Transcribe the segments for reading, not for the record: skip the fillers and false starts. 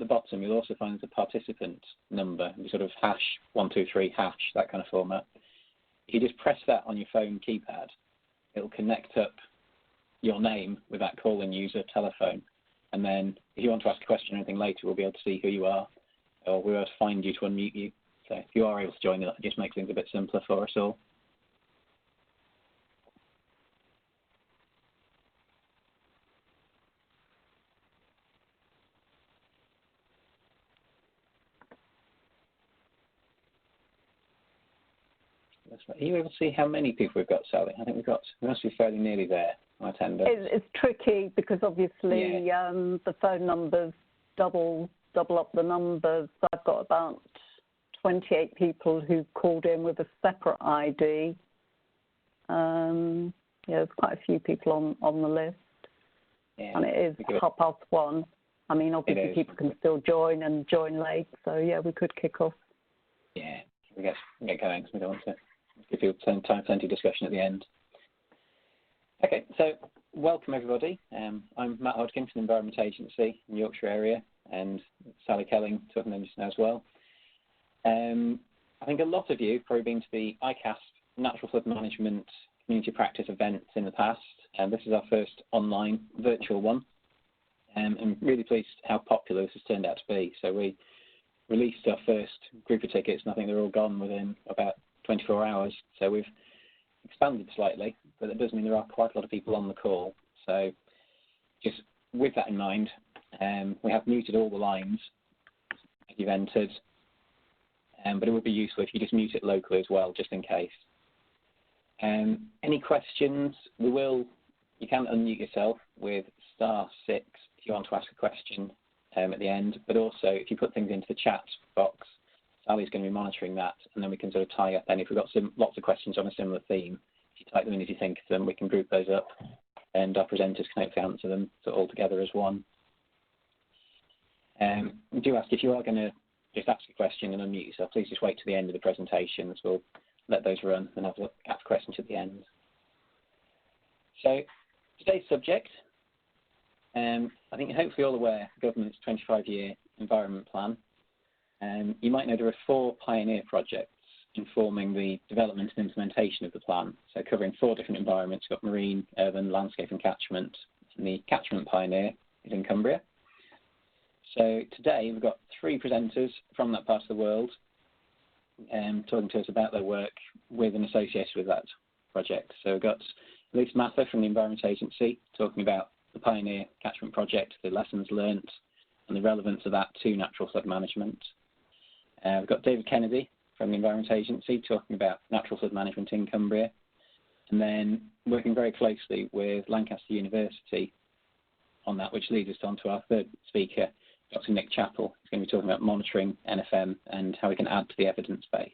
bottom, you'll also find the participant number, the sort of #123#, that kind of format. If you just press that on your phone keypad, it'll connect up your name with that call-in user telephone. And then if you want to ask a question or anything later, we'll be able to see who you are, or we'll be able to find you to unmute you. So if you are able to join, that just makes things a bit simpler for us all. Are you able to see how many people we've got, Sally? I think we must be fairly nearly there, our attendance. It's tricky because obviously the phone numbers double up the numbers. I've got about 28 people who called in with a separate ID. There's quite a few people on the list. Yeah, and it is 1:30. I mean, obviously people can still join and join late, so yeah, we could kick off. Yeah, we get going, so we don't want to give you plenty of discussion at the end. Okay, so welcome everybody. I'm Matt Hodkin from the Environment Agency in the Yorkshire area, and Sally Kelling talking to just now as well. I think a lot of you have probably been to the ICAST Natural Flood Management Community Practice events in the past, and this is our first online virtual one. I'm really pleased how popular this has turned out to be. So we released our first group of tickets, and I think they're all gone within about 24 hours. So we've expanded slightly, but it does mean there are quite a lot of people on the call. So just with that in mind, we have muted all the lines that you've entered, but it would be useful if you just mute it locally as well, just in case. Any questions? You can unmute yourself with *6 if you want to ask a question at the end, but also if you put things into the chat box, Sally's going to be monitoring that, and then we can sort of tie up any. If we've got lots of questions on a similar theme, if you type them in as you think of them, we can group those up, and our presenters can hopefully answer them all together as one. We do ask if you are going to just ask a question and unmute yourself, please just wait to the end of the presentations. We'll let those run and have a look at the questions at the end. So today's subject, I think you're hopefully all aware, the government's 25-year environment plan. You might know there are 4 pioneer projects informing the development and implementation of the plan, so covering 4 different environments. We've got marine, urban, landscape and catchment, and the Catchment pioneer is in Cumbria. So today we've got 3 presenters from that part of the world talking to us about their work with and associated with that project. So we've got Elise Mather from the Environment Agency talking about the Pioneer Catchment project, the lessons learnt and the relevance of that to natural flood management. We've got David Kennedy from the Environment Agency talking about natural flood management in Cumbria, and then working very closely with Lancaster University on that, which leads us on to our third speaker, Dr. Nick Chappell, who's going to be talking about monitoring NFM and how we can add to the evidence base.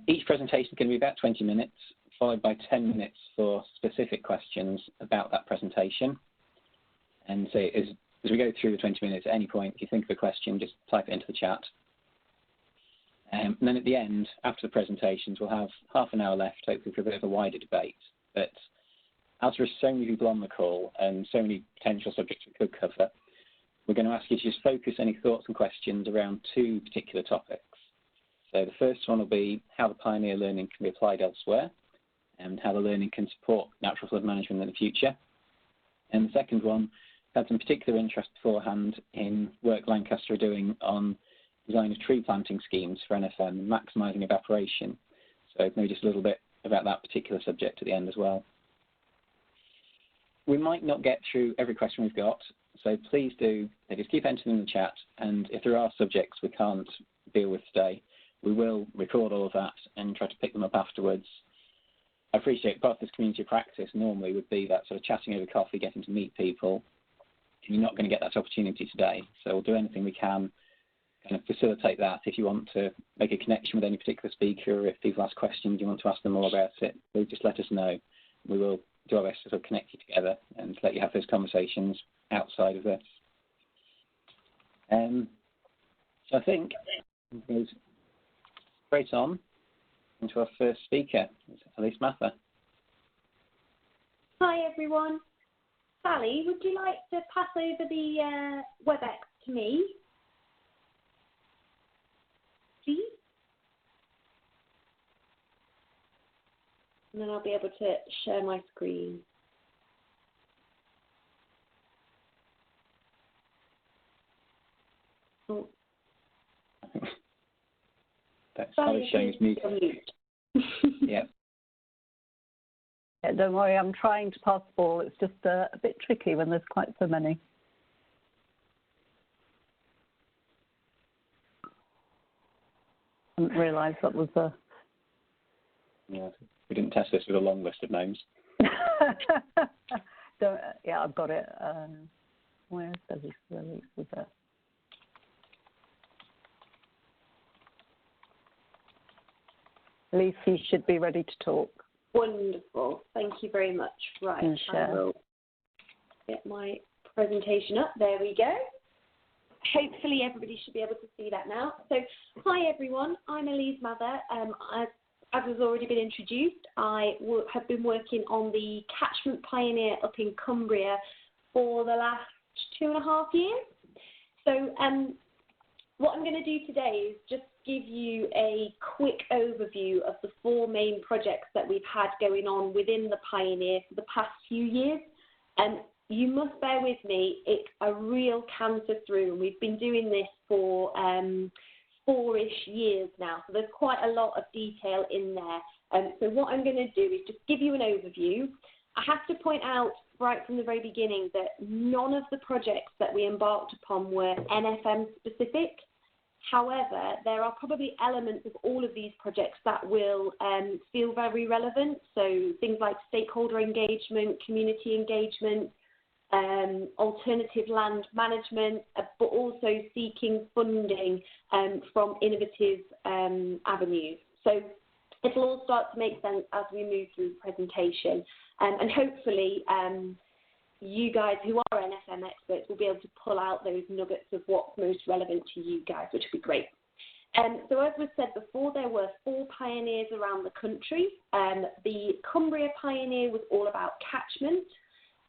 Each presentation is going to be about 20 minutes, followed by 10 minutes for specific questions about that presentation. And so as we go through the 20 minutes, at any point, if you think of a question, just type it into the chat. And then at the end, after the presentations, we'll have half an hour left, hopefully for a bit of a wider debate. But as there are so many people on the call and so many potential subjects we could cover, we're going to ask you to just focus any thoughts and questions around 2 particular topics. So the first one will be how the pioneer learning can be applied elsewhere and how the learning can support natural flood management in the future. And the second one had some particular interest beforehand in work Lancaster are doing on design of tree planting schemes for NFM and maximising evaporation. So maybe just a little bit about that particular subject at the end as well. We might not get through every question we've got, so please do just keep entering in the chat, and if there are subjects we can't deal with today, we will record all of that and try to pick them up afterwards. I appreciate part of this community practice normally would be that sort of chatting over coffee, getting to meet people. You're not going to get that opportunity today, so we'll do anything we can kind of facilitate that. If you want to make a connection with any particular speaker, or if people ask questions, you want to ask them more about it, please just let us know. We will do our best to sort of connect you together and let you have those conversations outside of this. So I think it goes straight on into our first speaker, Elise Mather. Hi everyone. Sally, would you like to pass over the WebEx to me, please. And then I'll be able to share my screen. Oh. That's how it's showing as mute. Yeah. Yeah, don't worry, I'm trying to pass the ball. It's just a bit tricky when there's quite so many. I didn't realise that was a... Yeah, we didn't test this with a long list of names. Yeah, I've got it. Where's the release of it? Elise, you should be ready to talk. Wonderful. Thank you very much. Right, I will get my presentation up. There we go. Hopefully everybody should be able to see that now. So, hi everyone. I'm Elise Mather. As has already been introduced, I have been working on the Catchment Pioneer up in Cumbria for the last 2.5 years. So what I'm going to do today is just give you a quick overview of the 4 main projects that we've had going on within the Pioneer for the past few years. And you must bear with me, it's a real canter through, and we've been doing this for 4-ish years now, so there's quite a lot of detail in there. So what I'm going to do is just give you an overview. I have to point out right from the very beginning that none of the projects that we embarked upon were NFM specific. However, there are probably elements of all of these projects that will feel very relevant, so things like stakeholder engagement, community engagement, alternative land management, but also seeking funding from innovative avenues. So it'll all start to make sense as we move through the presentation. And hopefully you guys who are NFM experts will be able to pull out those nuggets of what's most relevant to you guys, which would be great. So as was said before, there were 4 pioneers around the country. The Cumbria Pioneer was all about catchment.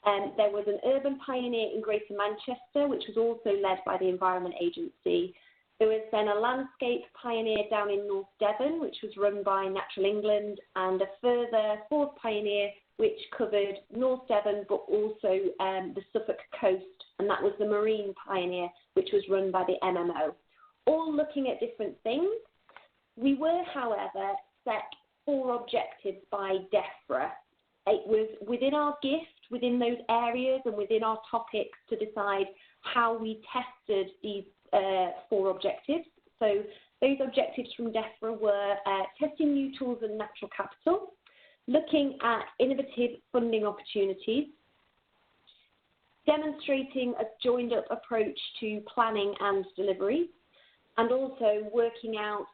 There was an urban pioneer in Greater Manchester, which was also led by the Environment Agency. There was then a landscape pioneer down in North Devon, which was run by Natural England, and a further 4th pioneer, which covered North Devon, but also the Suffolk coast, and that was the Marine Pioneer, which was run by the MMO. All looking at different things. We were, however, set 4 objectives by DEFRA. It was within our gift, within those areas and within our topics to decide how we tested these 4 objectives. So those objectives from DEFRA were testing new tools and natural capital, looking at innovative funding opportunities, demonstrating a joined-up approach to planning and delivery, and also working out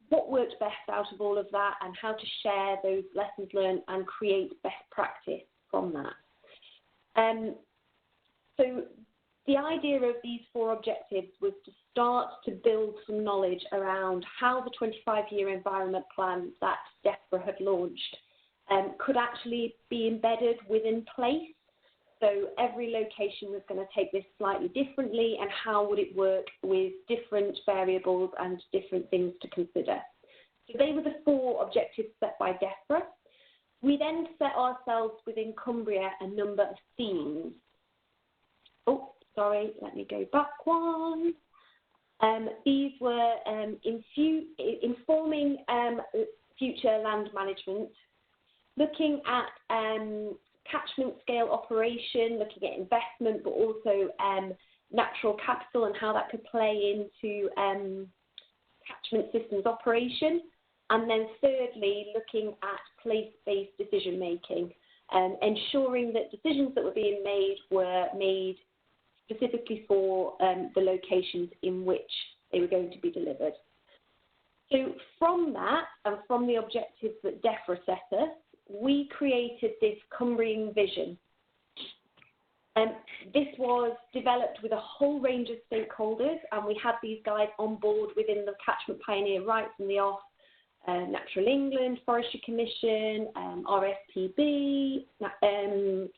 what worked best out of all of that and how to share those lessons learned and create best practice from that. So the idea of these 4 objectives was to start to build some knowledge around how the 25-year environment plan that DEFRA had launched could actually be embedded within place. So every location was going to take this slightly differently, and how would it work with different variables and different things to consider. So they were the 4 objectives set by DEFRA. We then set ourselves within Cumbria a number of themes. Oh, sorry, let me go back one. These were informing future land management, looking at catchment scale operation, looking at investment, but also natural capital and how that could play into catchment systems operation. And then thirdly, looking at place-based decision making, ensuring that decisions that were being made were made specifically for the locations in which they were going to be delivered. So from that, and from the objectives that DEFRA set us, we created this Cumbrian vision. This was developed with a whole range of stakeholders, and we had these guys on board within the Catchment Pioneer right from the off. Natural England, Forestry Commission, RSPB, the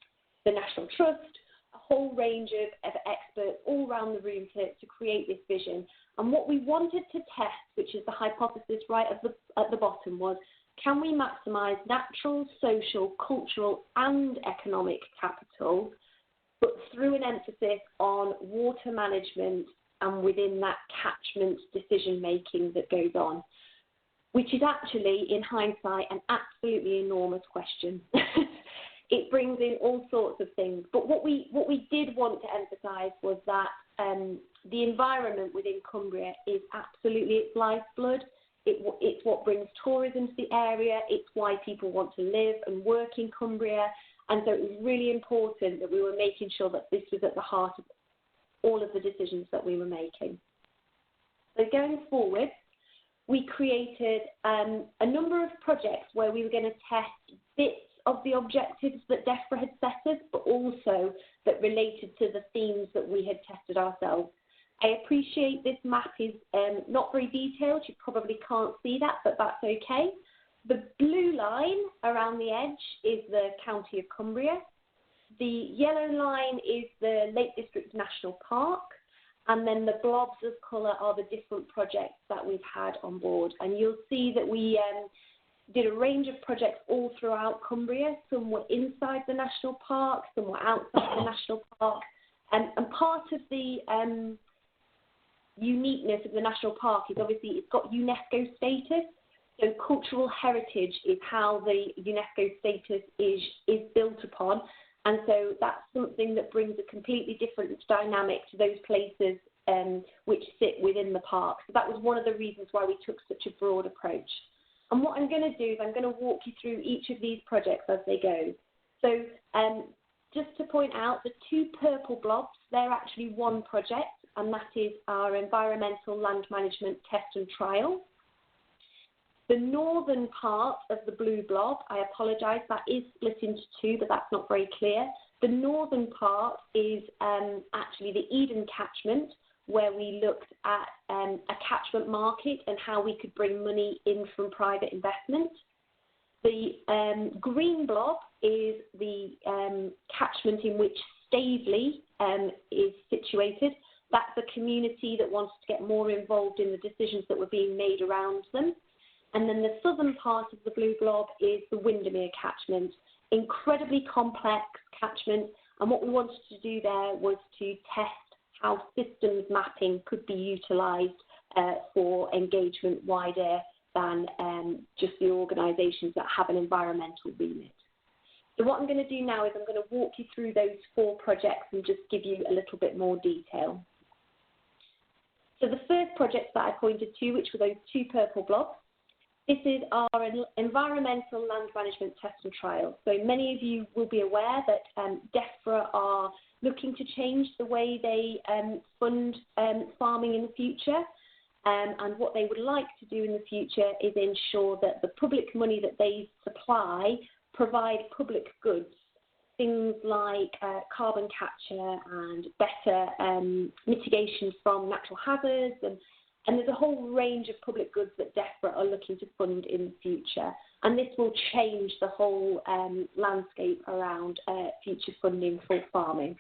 National Trust, a whole range of experts all around the room to create this vision. And what we wanted to test, which is the hypothesis right at the bottom, was can we maximise natural, social, cultural and economic capital, but through an emphasis on water management and within that catchment decision-making that goes on, which is actually, in hindsight, an absolutely enormous question. It brings in all sorts of things. But what we did want to emphasise was that the environment within Cumbria is absolutely its lifeblood. It's what brings tourism to the area. It's why people want to live and work in Cumbria. And so it was really important that we were making sure that this was at the heart of all of the decisions that we were making. So going forward, we created a number of projects where we were going to test bits of the objectives that DEFRA had set us, but also that related to the themes that we had tested ourselves. I appreciate this map is not very detailed. You probably can't see that, but that's okay. The blue line around the edge is the County of Cumbria. The yellow line is the Lake District National Park. And then the blobs of colour are the different projects that we've had on board. And you'll see that we did a range of projects all throughout Cumbria. Some were inside the national park, some were outside the national park. And part of the uniqueness of the national park is obviously it's got UNESCO status. So cultural heritage is how the UNESCO status is built upon. And so that's something that brings a completely different dynamic to those places which sit within the park. So that was one of the reasons why we took such a broad approach. And what I'm going to do is I'm going to walk you through each of these projects as they go. So just to point out, the two purple blobs, they're actually one project, and that is our environmental land management test and trial. The northern part of the blue blob, I apologise, that is split into two, but that's not very clear. The northern part is actually the Eden catchment, where we looked at a catchment market and how we could bring money in from private investment. The green blob is the catchment in which Stavely is situated. That's a community that wants to get more involved in the decisions that were being made around them. And then the southern part of the blue blob is the Windermere catchment, incredibly complex catchment. And what we wanted to do there was to test how systems mapping could be utilised for engagement wider than just the organisations that have an environmental remit. So what I'm going to do now is I'm going to walk you through those four projects and just give you a little bit more detail. So the first project that I pointed to, which were those two purple blobs, this is our environmental land management test and trial. So many of you will be aware that DEFRA are looking to change the way they fund farming in the future. And what they would like to do in the future is ensure that the public money that they supply provide public goods, things like carbon capture and better mitigation from natural hazards, and there's a whole range of public goods that DEFRA are looking to fund in the future. And this will change the whole landscape around future funding for farming.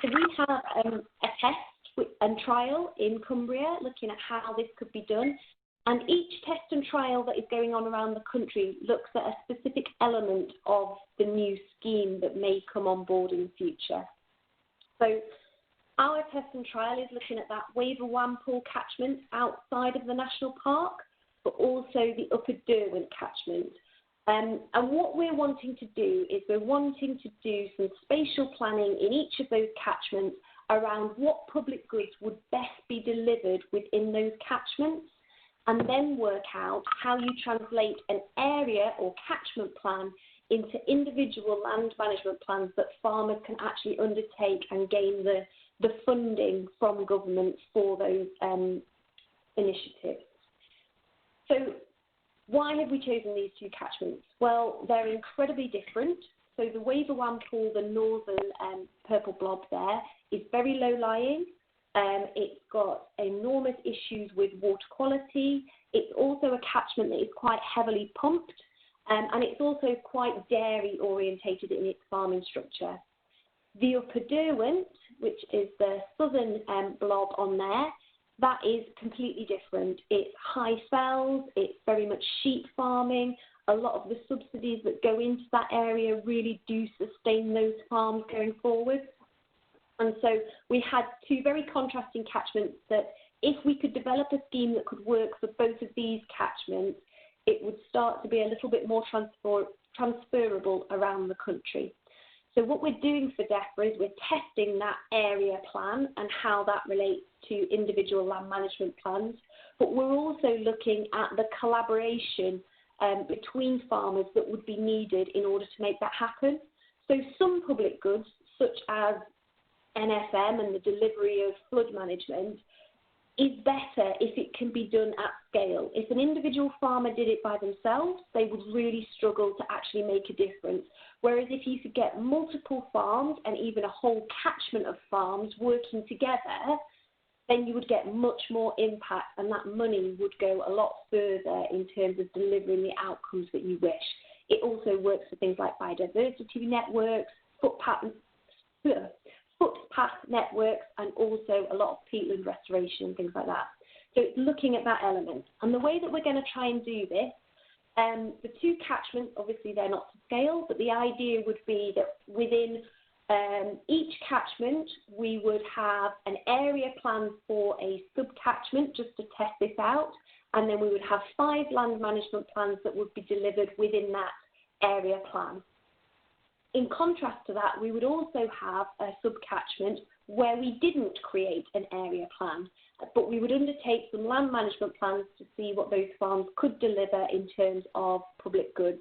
So we have a test and trial in Cumbria looking at how this could be done. And each test and trial that is going on around the country looks at a specific element of the new scheme that may come on board in the future. So our test and trial is looking at that Waver-Wampool catchment outside of the national park, but also the Upper Derwent catchment. And what we're wanting to do is we're wanting to do some spatial planning in each of those catchments around what public goods would best be delivered within those catchments, and then work out how you translate an area or catchment plan into individual land management plans that farmers can actually undertake and gain the funding from government for those initiatives. So why have we chosen these two catchments? Well, they're incredibly different. So the Waver-Wampool, the northern purple blob there, is very low-lying. It's got enormous issues with water quality. It's also a catchment that is quite heavily pumped, and it's also quite dairy orientated in its farming structure. The Upper Derwent, which is the southern blob on there, that is completely different. It's high fells, it's very much sheep farming. A lot of the subsidies that go into that area really do sustain those farms going forward. And so we had two very contrasting catchments that if we could develop a scheme that could work for both of these catchments, it would start to be a little bit more transferable around the country. So what we're doing for DEFRA is we're testing that area plan and how that relates to individual land management plans, but we're also looking at the collaboration between farmers that would be needed in order to make that happen. So some public goods, such as NFM and the delivery of flood management, is better if it can be done at scale. If an individual farmer did it by themselves, they would really struggle to actually make a difference. Whereas if you could get multiple farms and even a whole catchment of farms working together, then you would get much more impact, and that money would go a lot further in terms of delivering the outcomes that you wish. It also works for things like biodiversity networks, footpath networks, and also a lot of peatland restoration and things like that. So it's looking at that element. And the way that we're going to try and do this, the two catchments, obviously they're not to scale, but the idea would be that within each catchment we would have an area plan for a sub-catchment just to test this out, and then we would have 5 land management plans that would be delivered within that area plan. In contrast to that, we would also have a sub-catchment where we didn't create an area plan, but we would undertake some land management plans to see what those farms could deliver in terms of public goods.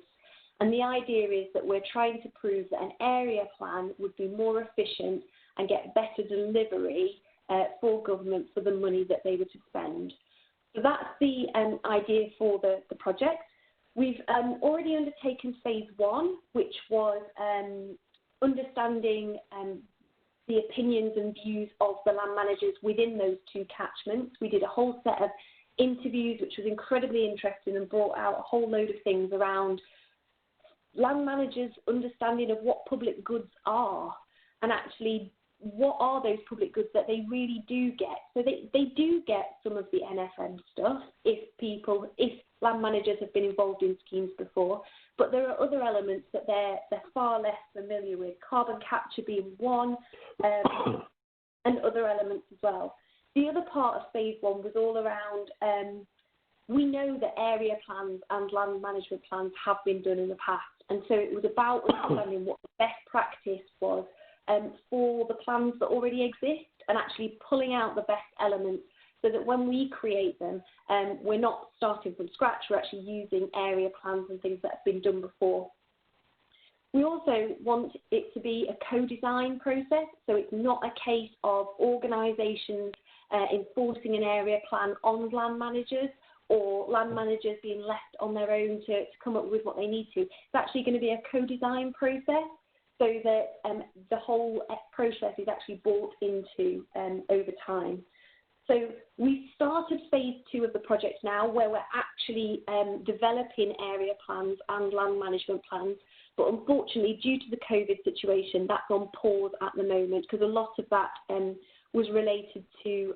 And the idea is that we're trying to prove that an area plan would be more efficient and get better delivery for government for the money that they were to spend. So that's the idea for the project. We've already undertaken phase 1, which was understanding the opinions and views of the land managers within those two catchments. We did a whole set of interviews, which was incredibly interesting and brought out a whole load of things around land managers' understanding of what public goods are and actually what are those public goods that they really do get. So they do get some of the NFM stuff if land managers have been involved in schemes before, but there are other elements that they're far less familiar with, carbon capture being one, and other elements as well. The other part of phase 1 was all around, we know that area plans and land management plans have been done in the past, and so it was about understanding what the best practice was for the plans that already exist and actually pulling out the best elements so that when we create them, we're not starting from scratch, we're actually using area plans and things that have been done before. We also want it to be a co-design process, so it's not a case of organisations enforcing an area plan on land managers or land managers being left on their own to come up with what they need to. It's actually going to be a co-design process so that the whole process is actually bought into over time. So we've started phase 2 of the project now, where we're actually developing area plans and land management plans. But unfortunately, due to the COVID situation, that's on pause at the moment because a lot of that was related to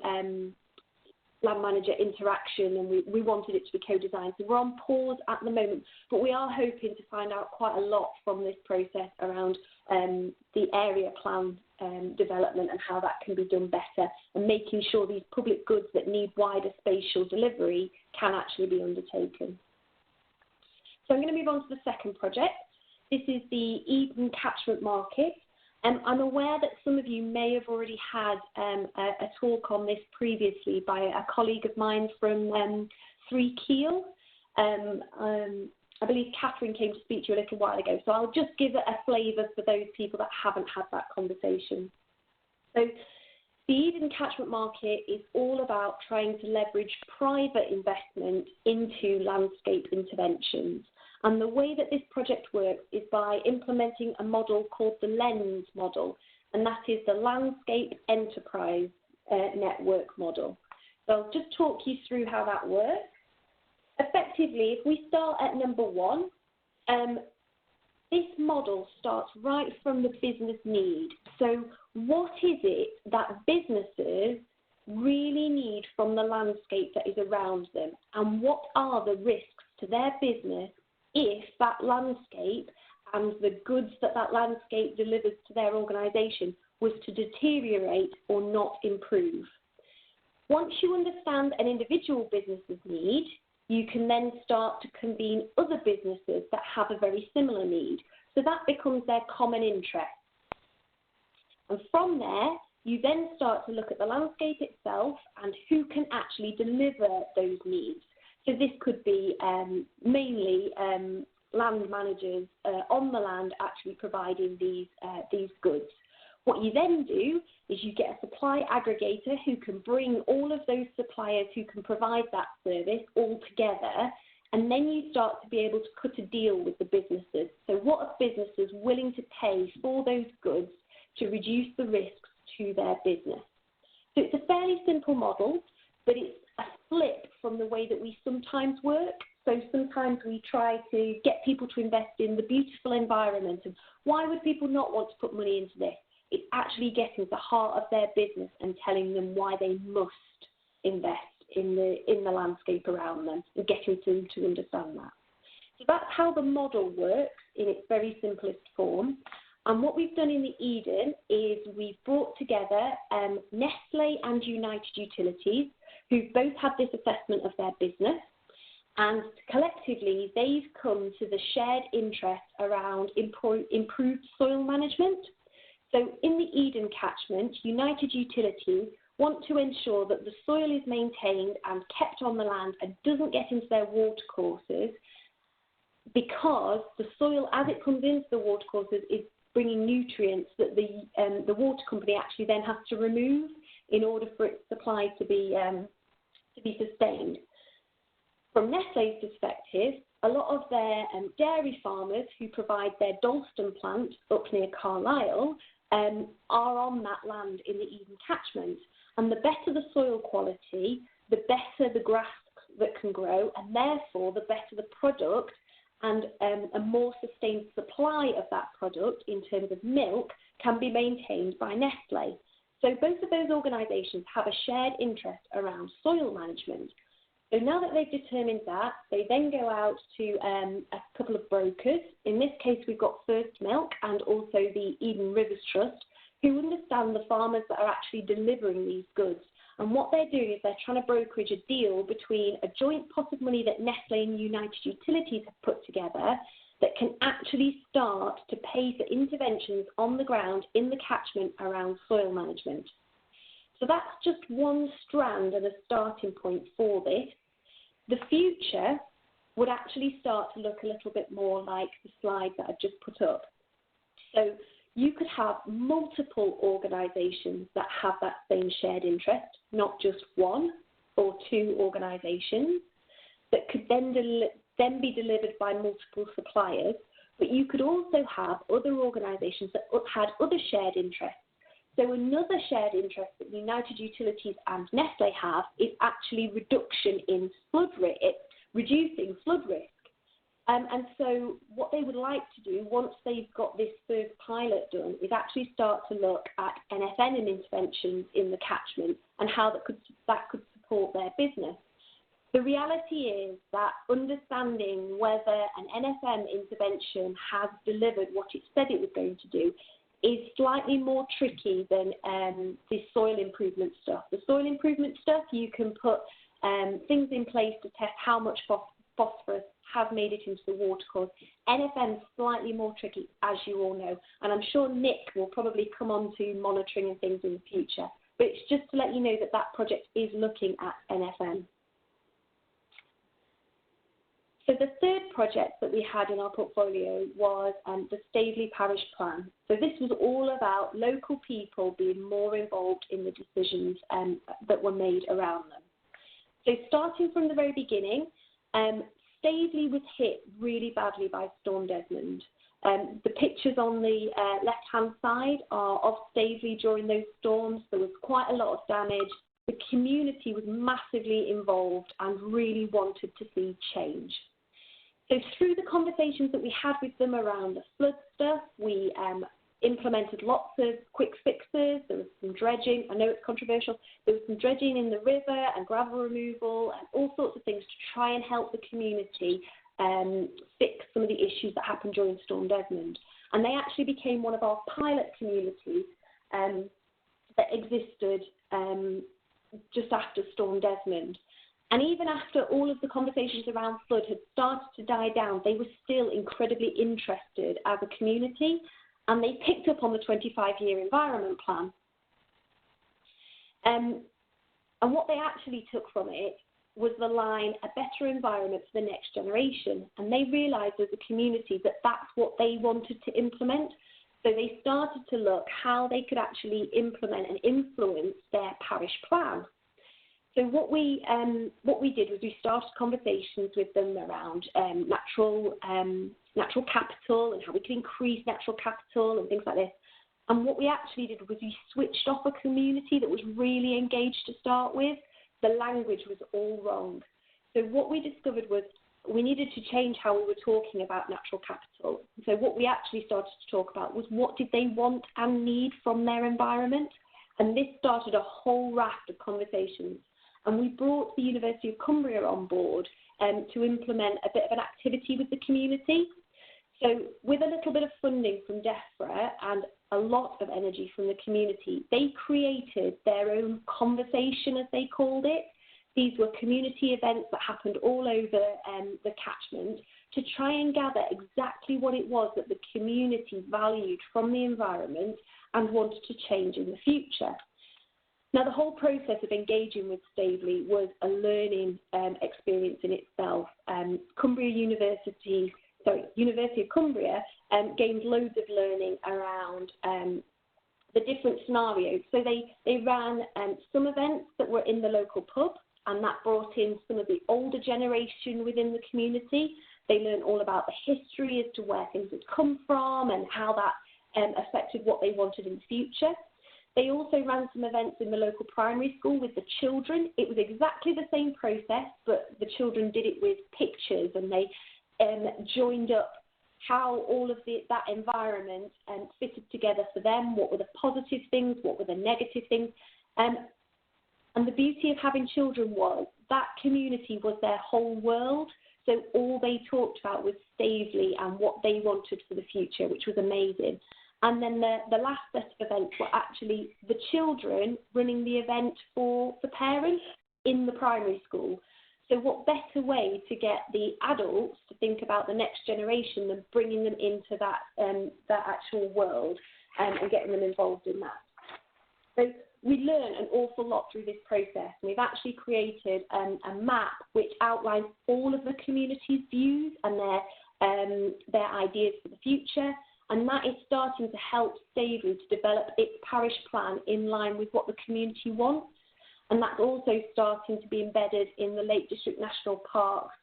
land manager interaction, and we wanted it to be co-designed. So we're on pause at the moment, but we are hoping to find out quite a lot from this process around the area plan development and how that can be done better, and making sure these public goods that need wider spatial delivery can actually be undertaken. So I'm going to move on to the second project. This is the Eden Catchment Market. I'm aware that some of you may have already had a talk on this previously by a colleague of mine from 3 Keel. I believe Catherine came to speak to you a little while ago, so I'll just give it a flavour for those people that haven't had that conversation. So the Eden Catchment Market is all about trying to leverage private investment into landscape interventions. And the way that this project works is by implementing a model called the LENS model, and that is the Landscape Enterprise Network model. So I'll just talk you through how that works. Effectively, if we start at number 1, this model starts right from the business need. So what is it that businesses really need from the landscape that is around them, and what are the risks to their business if that landscape and the goods that that landscape delivers to their organisation was to deteriorate or not improve. Once you understand an individual business's need, you can then start to convene other businesses that have a very similar need. So that becomes their common interest. And from there, you then start to look at the landscape itself and who can actually deliver those needs. So this could be mainly land managers on the land actually providing these goods. What you then do is you get a supply aggregator who can bring all of those suppliers who can provide that service all together, and then you start to be able to cut a deal with the businesses. So what are businesses willing to pay for those goods to reduce the risks to their business? So it's a fairly simple model, but it's a flip from the way that we sometimes work. So sometimes we try to get people to invest in the beautiful environment, and why would people not want to put money into this? It's actually getting to the heart of their business and telling them why they must invest in the landscape around them and getting them to understand that. So that's how the model works in its very simplest form. And what we've done in the Eden is we've brought together Nestlé and United Utilities, who've both had this assessment of their business. And collectively, they've come to the shared interest around improved soil management. So in the Eden catchment, United Utilities want to ensure that the soil is maintained and kept on the land and doesn't get into their watercourses, because the soil, as it comes into the watercourses, is bringing nutrients that the water company actually then has to remove in order for its supply to be sustained. From Nestlé's perspective, a lot of their dairy farmers who provide their Dalston plant up near Carlisle are on that land in the Eden catchment. And the better the soil quality, the better the grass that can grow, and therefore the better the product and a more sustained supply of that product in terms of milk can be maintained by Nestlé. So both of those organisations have a shared interest around soil management. So now that they've determined that, they then go out to a couple of brokers. In this case, we've got First Milk and also the Eden Rivers Trust, who understand the farmers that are actually delivering these goods. And what they're doing is they're trying to brokerage a deal between a joint pot of money that Nestlé and United Utilities have put together that can actually start to pay for interventions on the ground in the catchment around soil management. So that's just one strand and a starting point for this. The future would actually start to look a little bit more like the slide that I've just put up. So you could have multiple organisations that have that same shared interest, not just one or two organisations that could then be delivered by multiple suppliers, but you could also have other organisations that had other shared interests. So another shared interest that United Utilities and Nestlé have is actually reduction in flood risk, reducing flood risk. And so what they would like to do once they've got this first pilot done is actually start to look at NFN and interventions in the catchment and how that could support their business. The reality is that understanding whether an NFM intervention has delivered what it said it was going to do is slightly more tricky than the soil improvement stuff. The soil improvement stuff, you can put things in place to test how much phosphorus has made it into the watercourse. NFM is slightly more tricky, as you all know, and I'm sure Nick will probably come on to monitoring and things in the future. But it's just to let you know that that project is looking at NFM. So the third project that we had in our portfolio was the Stavely Parish Plan. So this was all about local people being more involved in the decisions that were made around them. So starting from the very beginning, Stavely was hit really badly by Storm Desmond. The pictures on the left-hand side are of Stavely during those storms. There was quite a lot of damage. The community was massively involved and really wanted to see change. So through the conversations that we had with them around the flood stuff, we implemented lots of quick fixes. There was some dredging. I know it's controversial. There was some dredging in the river and gravel removal and all sorts of things to try and help the community fix some of the issues that happened during Storm Desmond. And they actually became one of our pilot communities that existed just after Storm Desmond. And even after all of the conversations around flood had started to die down, they were still incredibly interested as a community, and they picked up on the 25-year environment plan. And what they actually took from it was the line, a better environment for the next generation. And they realised as a community that that's what they wanted to implement. So they started to look how they could actually implement and influence their parish plan. So what we did was we started conversations with them around natural capital and how we could increase natural capital and things like this. And what we actually did was we switched off a community that was really engaged to start with. The language was all wrong. So what we discovered was we needed to change how we were talking about natural capital. So what we actually started to talk about was what did they want and need from their environment. And this started a whole raft of conversations. And we brought the University of Cumbria on board to implement a bit of an activity with the community. So with a little bit of funding from DEFRA and a lot of energy from the community, they created their own conversation, as they called it. These were community events that happened all over the catchment to try and gather exactly what it was that the community valued from the environment and wanted to change in the future. Now, the whole process of engaging with Stavely was a learning experience in itself. University of Cumbria gained loads of learning around the different scenarios. So they ran some events that were in the local pub, and that brought in some of the older generation within the community. They learned all about the history as to where things had come from and how that affected what they wanted in the future. They also ran some events in the local primary school with the children. It was exactly the same process, but the children did it with pictures, and they joined up how all of that environment fitted together for them. What were the positive things? What were the negative things? And the beauty of having children was that community was their whole world. So all they talked about was Stavely and what they wanted for the future, which was amazing. And then the last set of events were actually the children running the event for the parents in the primary school. So what better way to get the adults to think about the next generation than bringing them into that actual world and getting them involved in that. So we learn an awful lot through this process. We've actually created a map which outlines all of the community's views and their ideas for the future. And that is starting to help Stavely to develop its parish plan in line with what the community wants. And that's also starting to be embedded in the Lake District National Parks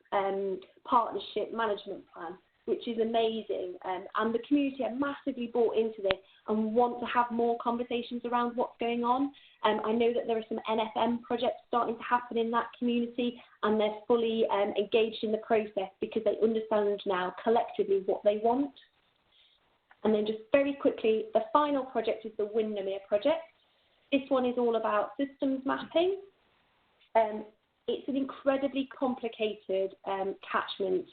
Partnership Management Plan, which is amazing. And the community are massively bought into this and want to have more conversations around what's going on. I know that there are some NFM projects starting to happen in that community, and they're fully engaged in the process because they understand now collectively what they want. And then just very quickly, the final project is the Windermere Project. This one is all about systems mapping. It's an incredibly complicated catchment,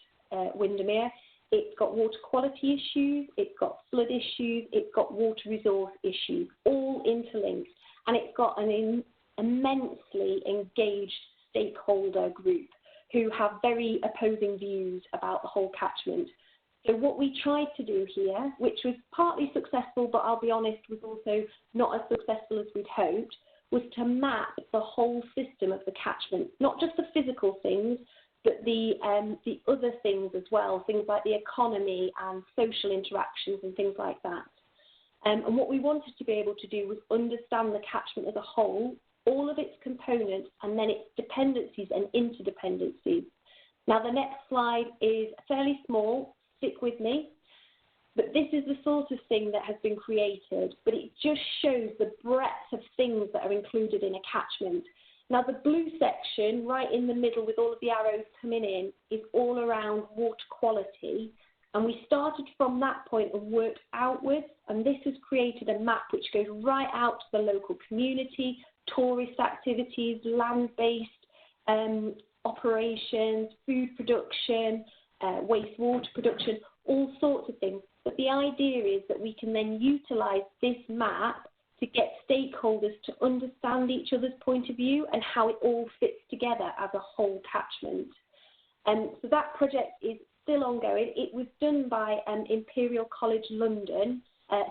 Windermere. It's got water quality issues, it's got flood issues, it's got water resource issues, all interlinked. And it's got an immensely engaged stakeholder group who have very opposing views about the whole catchment. So what we tried to do here, which was partly successful, but I'll be honest, was also not as successful as we'd hoped, was to map the whole system of the catchment, not just the physical things, but the other things as well, things like the economy and social interactions and things like that. And what we wanted to be able to do was understand the catchment as a whole, all of its components, and then its dependencies and interdependencies. Now, the next slide is fairly small. Stick with me. But this is the sort of thing that has been created, but it just shows the breadth of things that are included in a catchment. Now, the blue section right in the middle with all of the arrows coming in is all around water quality And we started from that point and worked outwards, and this has created a map which goes right out to the local community, tourist activities, land-based operations, food production, wastewater production, all sorts of things. But the idea is that we can then utilise this map to get stakeholders to understand each other's point of view and how it all fits together as a whole catchment. So that project is still ongoing. It was done by Imperial College London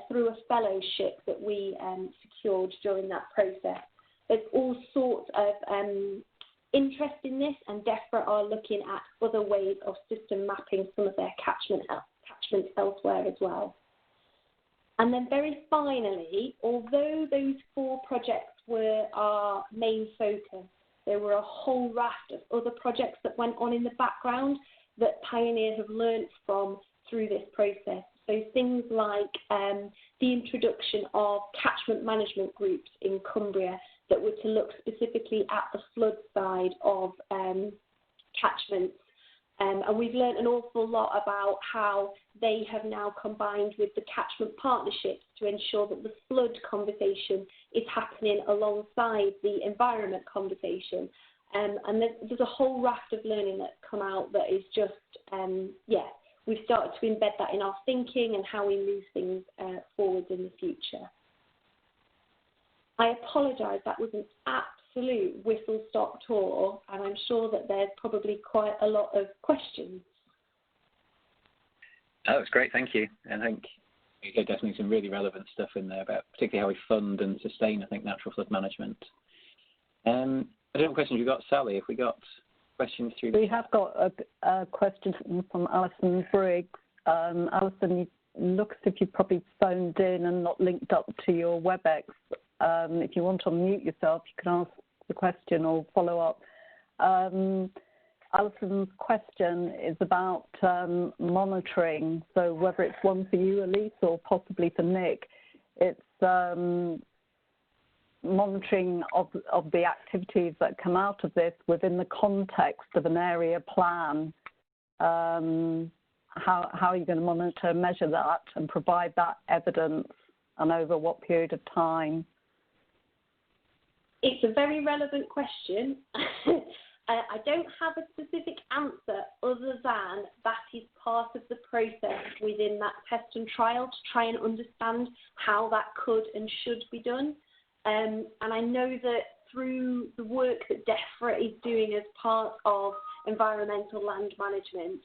through a fellowship that we secured during that process. There's all sorts of interest in this, and DEFRA are looking at other ways of system mapping some of their catchments elsewhere as well. And then very finally, although those 4 projects were our main focus, there were a whole raft of other projects that went on in the background that pioneers have learnt from through this process. So things like the introduction of catchment management groups in Cumbria that were to look specifically at the flood side of catchments. And we've learnt an awful lot about how they have now combined with the catchment partnerships to ensure that the flood conversation is happening alongside the environment conversation. And there's a whole raft of learning that's come out that is just, we've started to embed that in our thinking and how we move things forward in the future. I apologise, that was an absolute whistle-stop tour, and I'm sure that there's probably quite a lot of questions. Oh, it's great, thank you. And I think there's definitely some really relevant stuff in there about particularly how we fund and sustain, I think, natural flood management. I don't have questions. We've got Sally. If we got questions through. We have got a question from Alison Briggs. Alison, it looks as if you probably phoned in and not linked up to your WebEx. If you want to unmute yourself, you can ask the question or follow up. Alison's question is about monitoring. So whether it's one for you, Elise, or possibly for Nick, it's monitoring of the activities that come out of this within the context of an area plan. How are you going to monitor and measure that and provide that evidence, and over what period of time? It's a very relevant question. I don't have a specific answer other than that is part of the process within that test and trial to try and understand how that could and should be done. And I know that through the work that DEFRA is doing as part of environmental land management,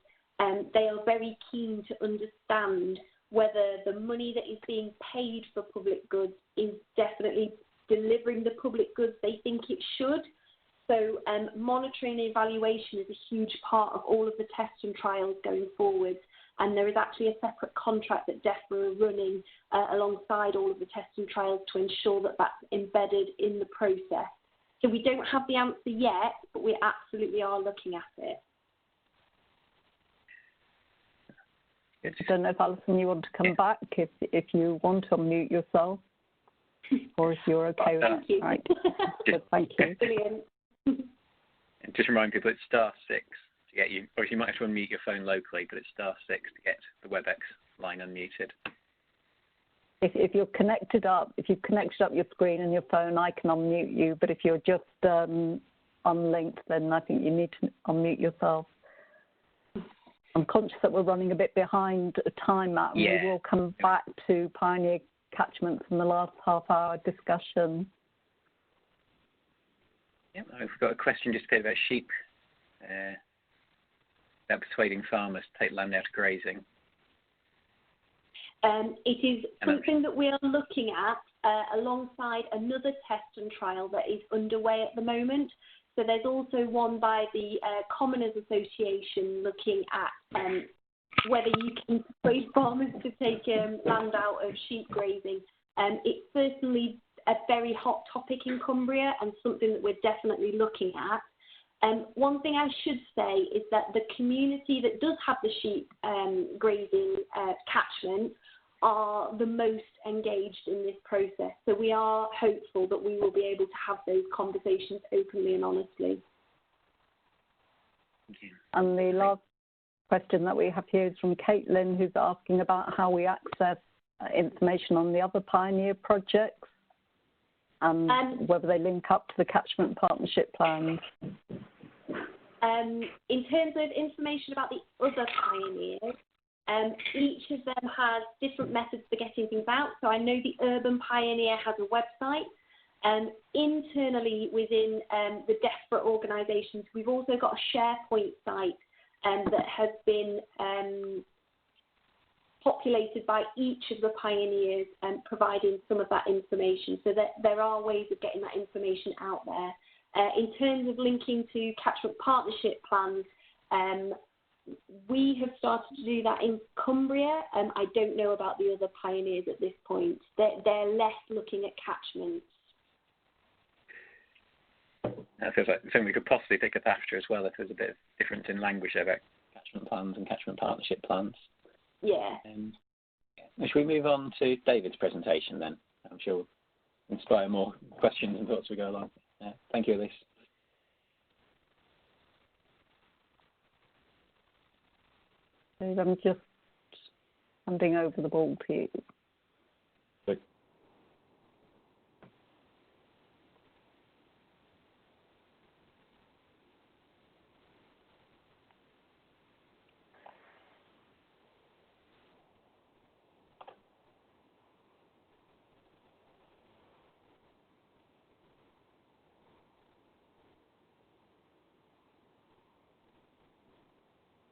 they are very keen to understand whether the money that is being paid for public goods is definitely delivering the public goods they think it should. So monitoring and evaluation is a huge part of all of the tests and trials going forward. And there is actually a separate contract that DEFRA are running alongside all of the tests and trials to ensure that that's embedded in the process. So we don't have the answer yet, but we absolutely are looking at it. I don't know if, Alison, you want to come back, if you want to unmute yourself, or if you're okay with that. Right. Good, thank you. Brilliant. And just remind people it's *6 to get you, or you might have to unmute your phone locally, but it's *6 to get the WebEx line unmuted. If you're connected up, if you've connected up your screen and your phone, I can unmute you. But if you're just unlinked, then I think you need to unmute yourself. I'm conscious that we're running a bit behind time, Matt, and we will come back to Pioneer Catchments in the last half-hour discussion. Yeah, I've got a question just about sheep, about persuading farmers to take land out of grazing. It is something that we are looking at alongside another test and trial that is underway at the moment. So there's also one by the Commoners Association looking at whether you can persuade farmers to take land out of sheep grazing. It's certainly a very hot topic in Cumbria and something that we're definitely looking at. One thing I should say is that the community that does have the sheep grazing catchment are the most engaged in this process. So we are hopeful that we will be able to have those conversations openly and honestly. And the question that we have here is from Caitlin, who's asking about how we access information on the other pioneer projects and whether they link up to the catchment partnership plans. In terms of information about the other pioneers, each of them has different methods for getting things out. So I know the Urban Pioneer has a website. Internally within the desperate organisations, we've also got a SharePoint site that has been populated by each of the pioneers and providing some of that information, so that there are ways of getting that information out there. In terms of linking to catchment partnership plans, we have started to do that in Cumbria. I don't know about the other pioneers at this point. They're less looking at catchments. That feels like something we could possibly pick up after as well, if there's a bit of difference in language about catchment plans and catchment partnership plans. Yeah. Should we move on to David's presentation then? I'm sure we'll inspire more questions and thoughts as we go along. Thank you, Elise. I'm just handing over the ball to you.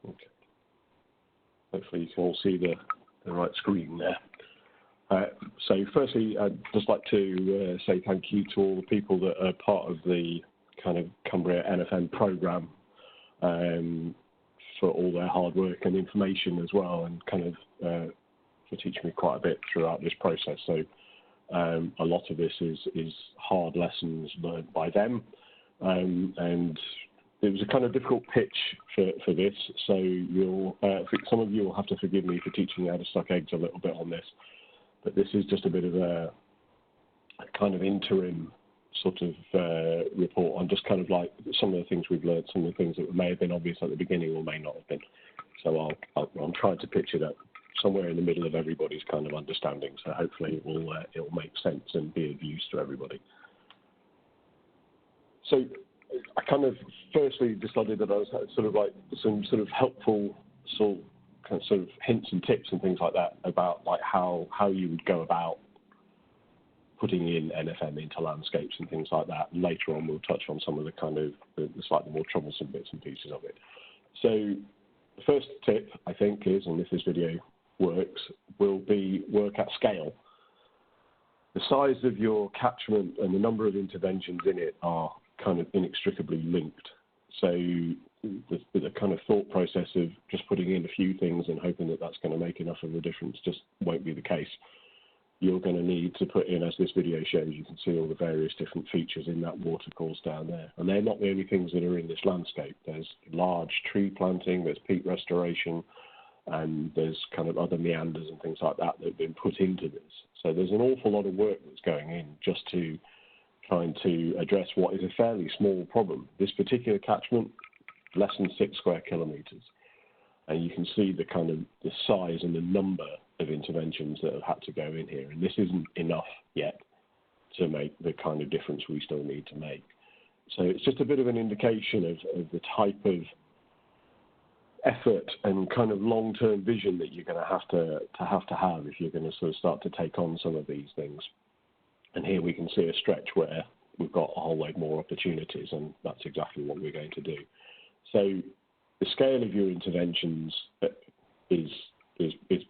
Okay. Hopefully you can all see the right screen there. So firstly, I'd just like to say thank you to all the people that are part of the kind of Cumbria NFM programme for all their hard work and information as well, and kind of for teaching me quite a bit throughout this process. So a lot of this is hard lessons learned by them, and it was a kind of difficult pitch for this, so some of you will have to forgive me for teaching you how to suck eggs a little bit on this, but this is just a bit of a kind of interim sort of report on just kind of like some of the things we've learned, some of the things that may have been obvious at the beginning or may not have been. So I'm trying to pitch it up somewhere in the middle of everybody's kind of understanding, so hopefully it'll make sense and be of use to everybody. So I kind of firstly decided that I was sort of like some sort of helpful sort of hints and tips and things like that about like how you would go about putting in NFM into landscapes and things like that. And later on we'll touch on some of the kind of the slightly more troublesome bits and pieces of it. So the first tip I think is, and if this video works, will be work at scale. The size of your catchment and the number of interventions in it are kind of inextricably linked. So the kind of thought process of just putting in a few things and hoping that that's going to make enough of a difference just won't be the case. You're going to need to put in, as this video shows, you can see all the various different features in that watercourse down there. And they're not the only things that are in this landscape. There's large tree planting, there's peat restoration, and there's kind of other meanders and things like that that have been put into this. So there's an awful lot of work that's going in just to trying to address what is a fairly small problem. This particular catchment, less than 6 square kilometres. And you can see the kind of the size and the number of interventions that have had to go in here. And this isn't enough yet to make the kind of difference we still need to make. So it's just a bit of an indication of the type of effort and kind of long-term vision that you're going to have if you're going to sort of start to take on some of these things. And here we can see a stretch where we've got a whole load more opportunities, and that's exactly what we're going to do. So the scale of your interventions is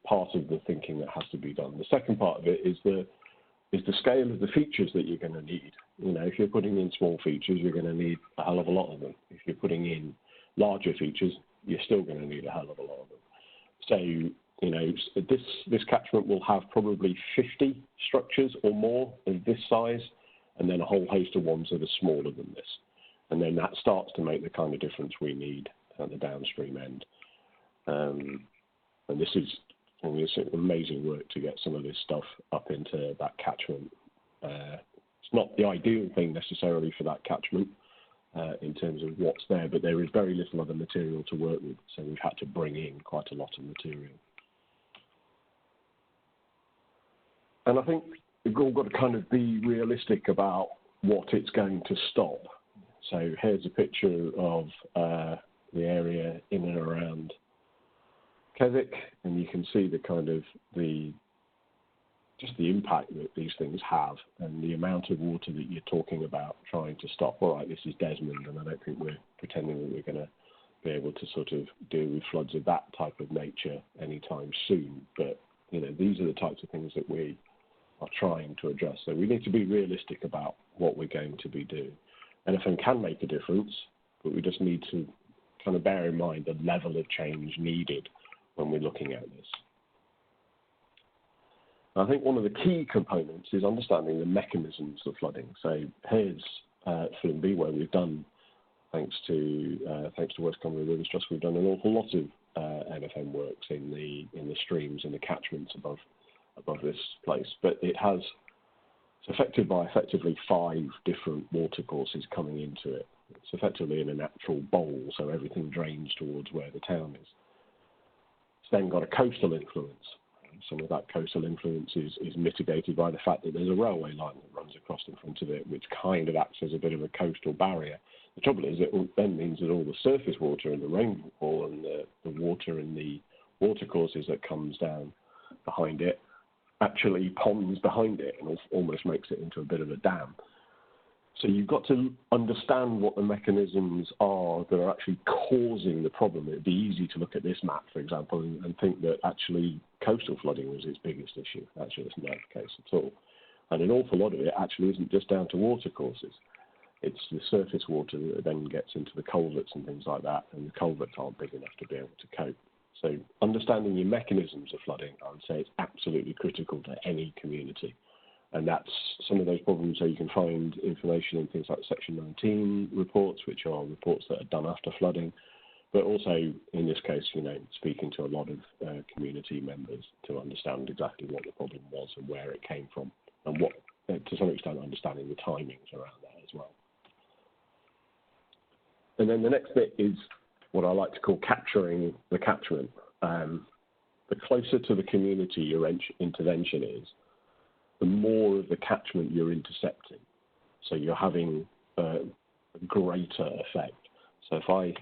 part of the thinking that has to be done. The second part of it is the scale of the features that you're going to need. You know, if you're putting in small features, you're going to need a hell of a lot of them. If you're putting in larger features, you're still going to need a hell of a lot of them. So, you know, this catchment will have probably 50 structures or more of this size, and then a whole host of ones that are smaller than this. And then that starts to make the kind of difference we need at the downstream end. And this is amazing work to get some of this stuff up into that catchment. It's not the ideal thing necessarily for that catchment, in terms of what's there, but there is very little other material to work with, so we've had to bring in quite a lot of material. And I think we've all got to kind of be realistic about what it's going to stop. So here's a picture of the area in and around Keswick, and you can see the kind of just the impact that these things have and the amount of water that you're talking about trying to stop. All right, this is Desmond, and I don't think we're pretending that we're going to be able to sort of deal with floods of that type of nature anytime soon. But, you know, these are the types of things that we are trying to address. So we need to be realistic about what we're going to be doing. NFM can make a difference, but we just need to kind of bear in mind the level of change needed when we're looking at this. I think one of the key components is understanding the mechanisms of flooding. So here's Flimby, where we've done, thanks to West Cumbria Rivers Trust, we've done an awful lot of NFM works in the streams and the catchments above this place. But it's affected by effectively 5 different watercourses coming into it. It's effectively in a natural bowl, so everything drains towards where the town is. It's then got a coastal influence. Some of that coastal influence is mitigated by the fact that there's a railway line that runs across in front of it, which kind of acts as a bit of a coastal barrier. The trouble is it then means that all the surface water and the rainfall and the water in the watercourses that comes down behind it actually ponds behind it and almost makes it into a bit of a dam. So you've got to understand what the mechanisms are that are actually causing the problem. It'd be easy to look at this map, for example, and think that actually coastal flooding was its biggest issue. Actually, that's not the case at all. And an awful lot of it actually isn't just down to watercourses. It's the surface water that then gets into the culverts and things like that, and the culverts aren't big enough to be able to cope. So understanding your mechanisms of flooding, I would say, is absolutely critical to any community. And that's some of those problems. So you can find information in things like Section 19 reports, which are reports that are done after flooding, but also in this case, you know, speaking to a lot of community members to understand exactly what the problem was and where it came from, and what, to some extent, understanding the timings around that as well. And then the next bit is what I like to call capturing the catchment. The closer to the community your intervention is, the more of the catchment you're intercepting. So you're having a greater effect. So if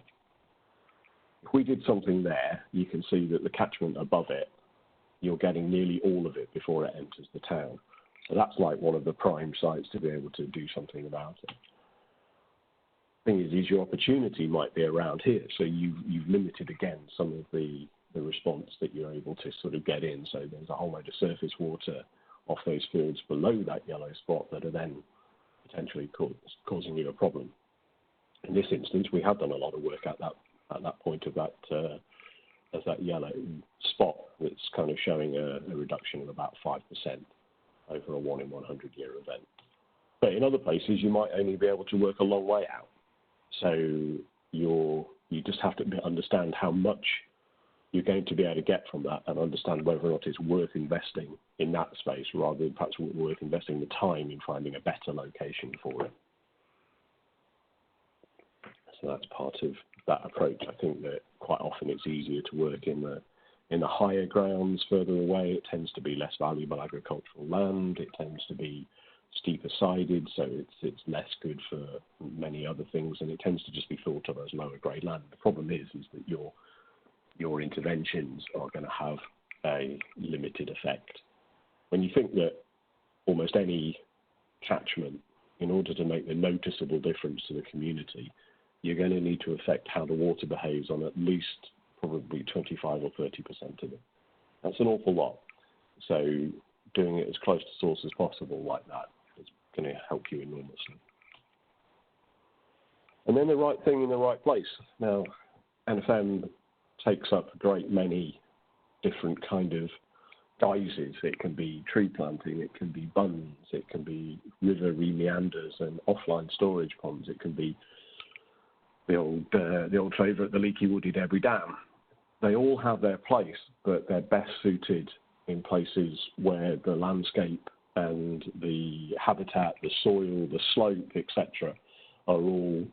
we did something there, you can see that the catchment above it, you're getting nearly all of it before it enters the town. So that's like one of the prime sites to be able to do something about it. The thing is your opportunity might be around here. So you've limited again some of the response that you're able to sort of get in. So there's a whole load of surface water off those fields below that yellow spot that are then potentially causing you a problem. In this instance, we have done a lot of work at that point of that yellow spot that's kind of showing a reduction of about 5% over a 1 in 100 year event. But in other places, you might only be able to work a long way out. So you just have to understand how much you're going to be able to get from that and understand whether or not it's worth investing in that space rather than perhaps worth investing the time in finding a better location for it. So that's part of that approach. I think that quite often it's easier to work in the higher grounds further away. It tends to be less valuable agricultural land. It tends to be steeper sided, so it's less good for many other things, and it tends to just be thought of as lower grade land. The problem is that your interventions are going to have a limited effect. When you think that almost any catchment, in order to make the noticeable difference to the community, you're going to need to affect how the water behaves on at least probably 25 or 30% of it. That's an awful lot. So doing it as close to source as possible like that is going to help you enormously. And then the right thing in the right place. Now, NFM takes up a great many different kind of guises. It can be tree planting, it can be bunds, it can be river re-meanders and offline storage ponds, it can be the old favourite, the leaky woody debris dam. They all have their place, but they're best suited in places where the landscape and the habitat, the soil, the slope, etc., are all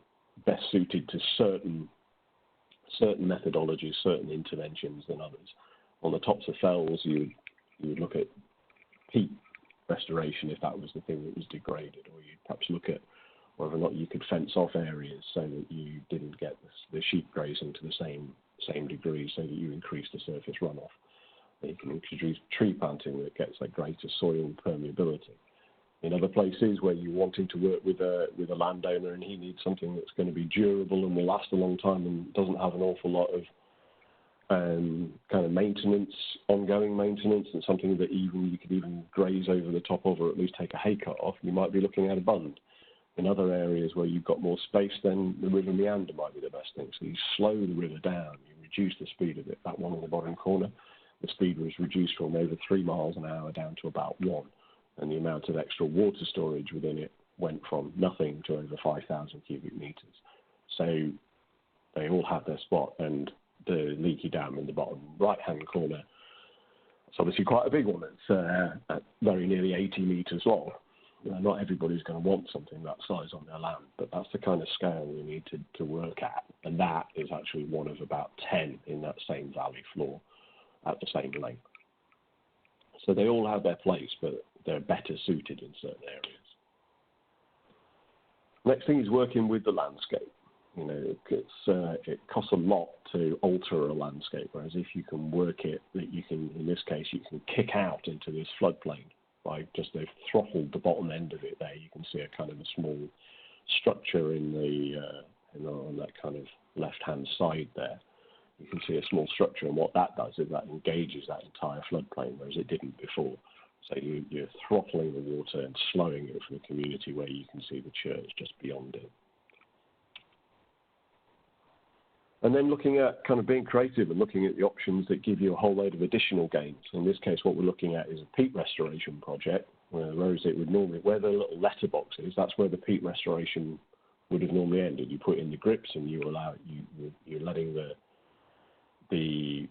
best suited to certain methodologies, certain interventions than others. On the tops of fells, you would look at peat restoration if that was the thing that was degraded, or you'd perhaps look at whether or not you could fence off areas so that you didn't get the sheep grazing to the same degree, so that you increase the surface runoff. You can introduce tree planting that gets a greater soil permeability. In other places where you're wanting to work with a landowner and he needs something that's going to be durable and will last a long time and doesn't have an awful lot of kind of maintenance, ongoing maintenance, and something that you could even graze over the top of, or at least take a hay cut off, you might be looking at a bund. In other areas where you've got more space, then the river meander might be the best thing. So you slow the river down, you reduce the speed of it. That one in the bottom corner, the speed was reduced from over 3 miles an hour down to about 1. And the amount of extra water storage within it went from nothing to over 5,000 cubic meters. So they all have their spot, and the leaky dam in the bottom right-hand corner, it's obviously quite a big one. It's at very nearly 80 meters long. Not everybody's going to want something that size on their land, but that's the kind of scale we need to work at. And that is actually one of about 10 in that same valley floor at the same length. So they all have their place, but they're better suited in certain areas. Next thing is working with the landscape. You know, it costs a lot to alter a landscape, whereas if you can work it, that you can, in this case, you can kick out into this floodplain by just they've throttled the bottom end of it there. You can see a kind of a small structure in on that kind of left-hand side there. You can see a small structure, and what that does is that engages that entire floodplain, whereas it didn't before. So you're throttling the water and slowing it from the community where you can see the church just beyond it. And then looking at kind of being creative and looking at the options that give you a whole load of additional gains. In this case, what we're looking at is a peat restoration project, whereas it would normally, where the little letterbox is, that's where the peat restoration would have normally ended. You put in the grips and you're letting the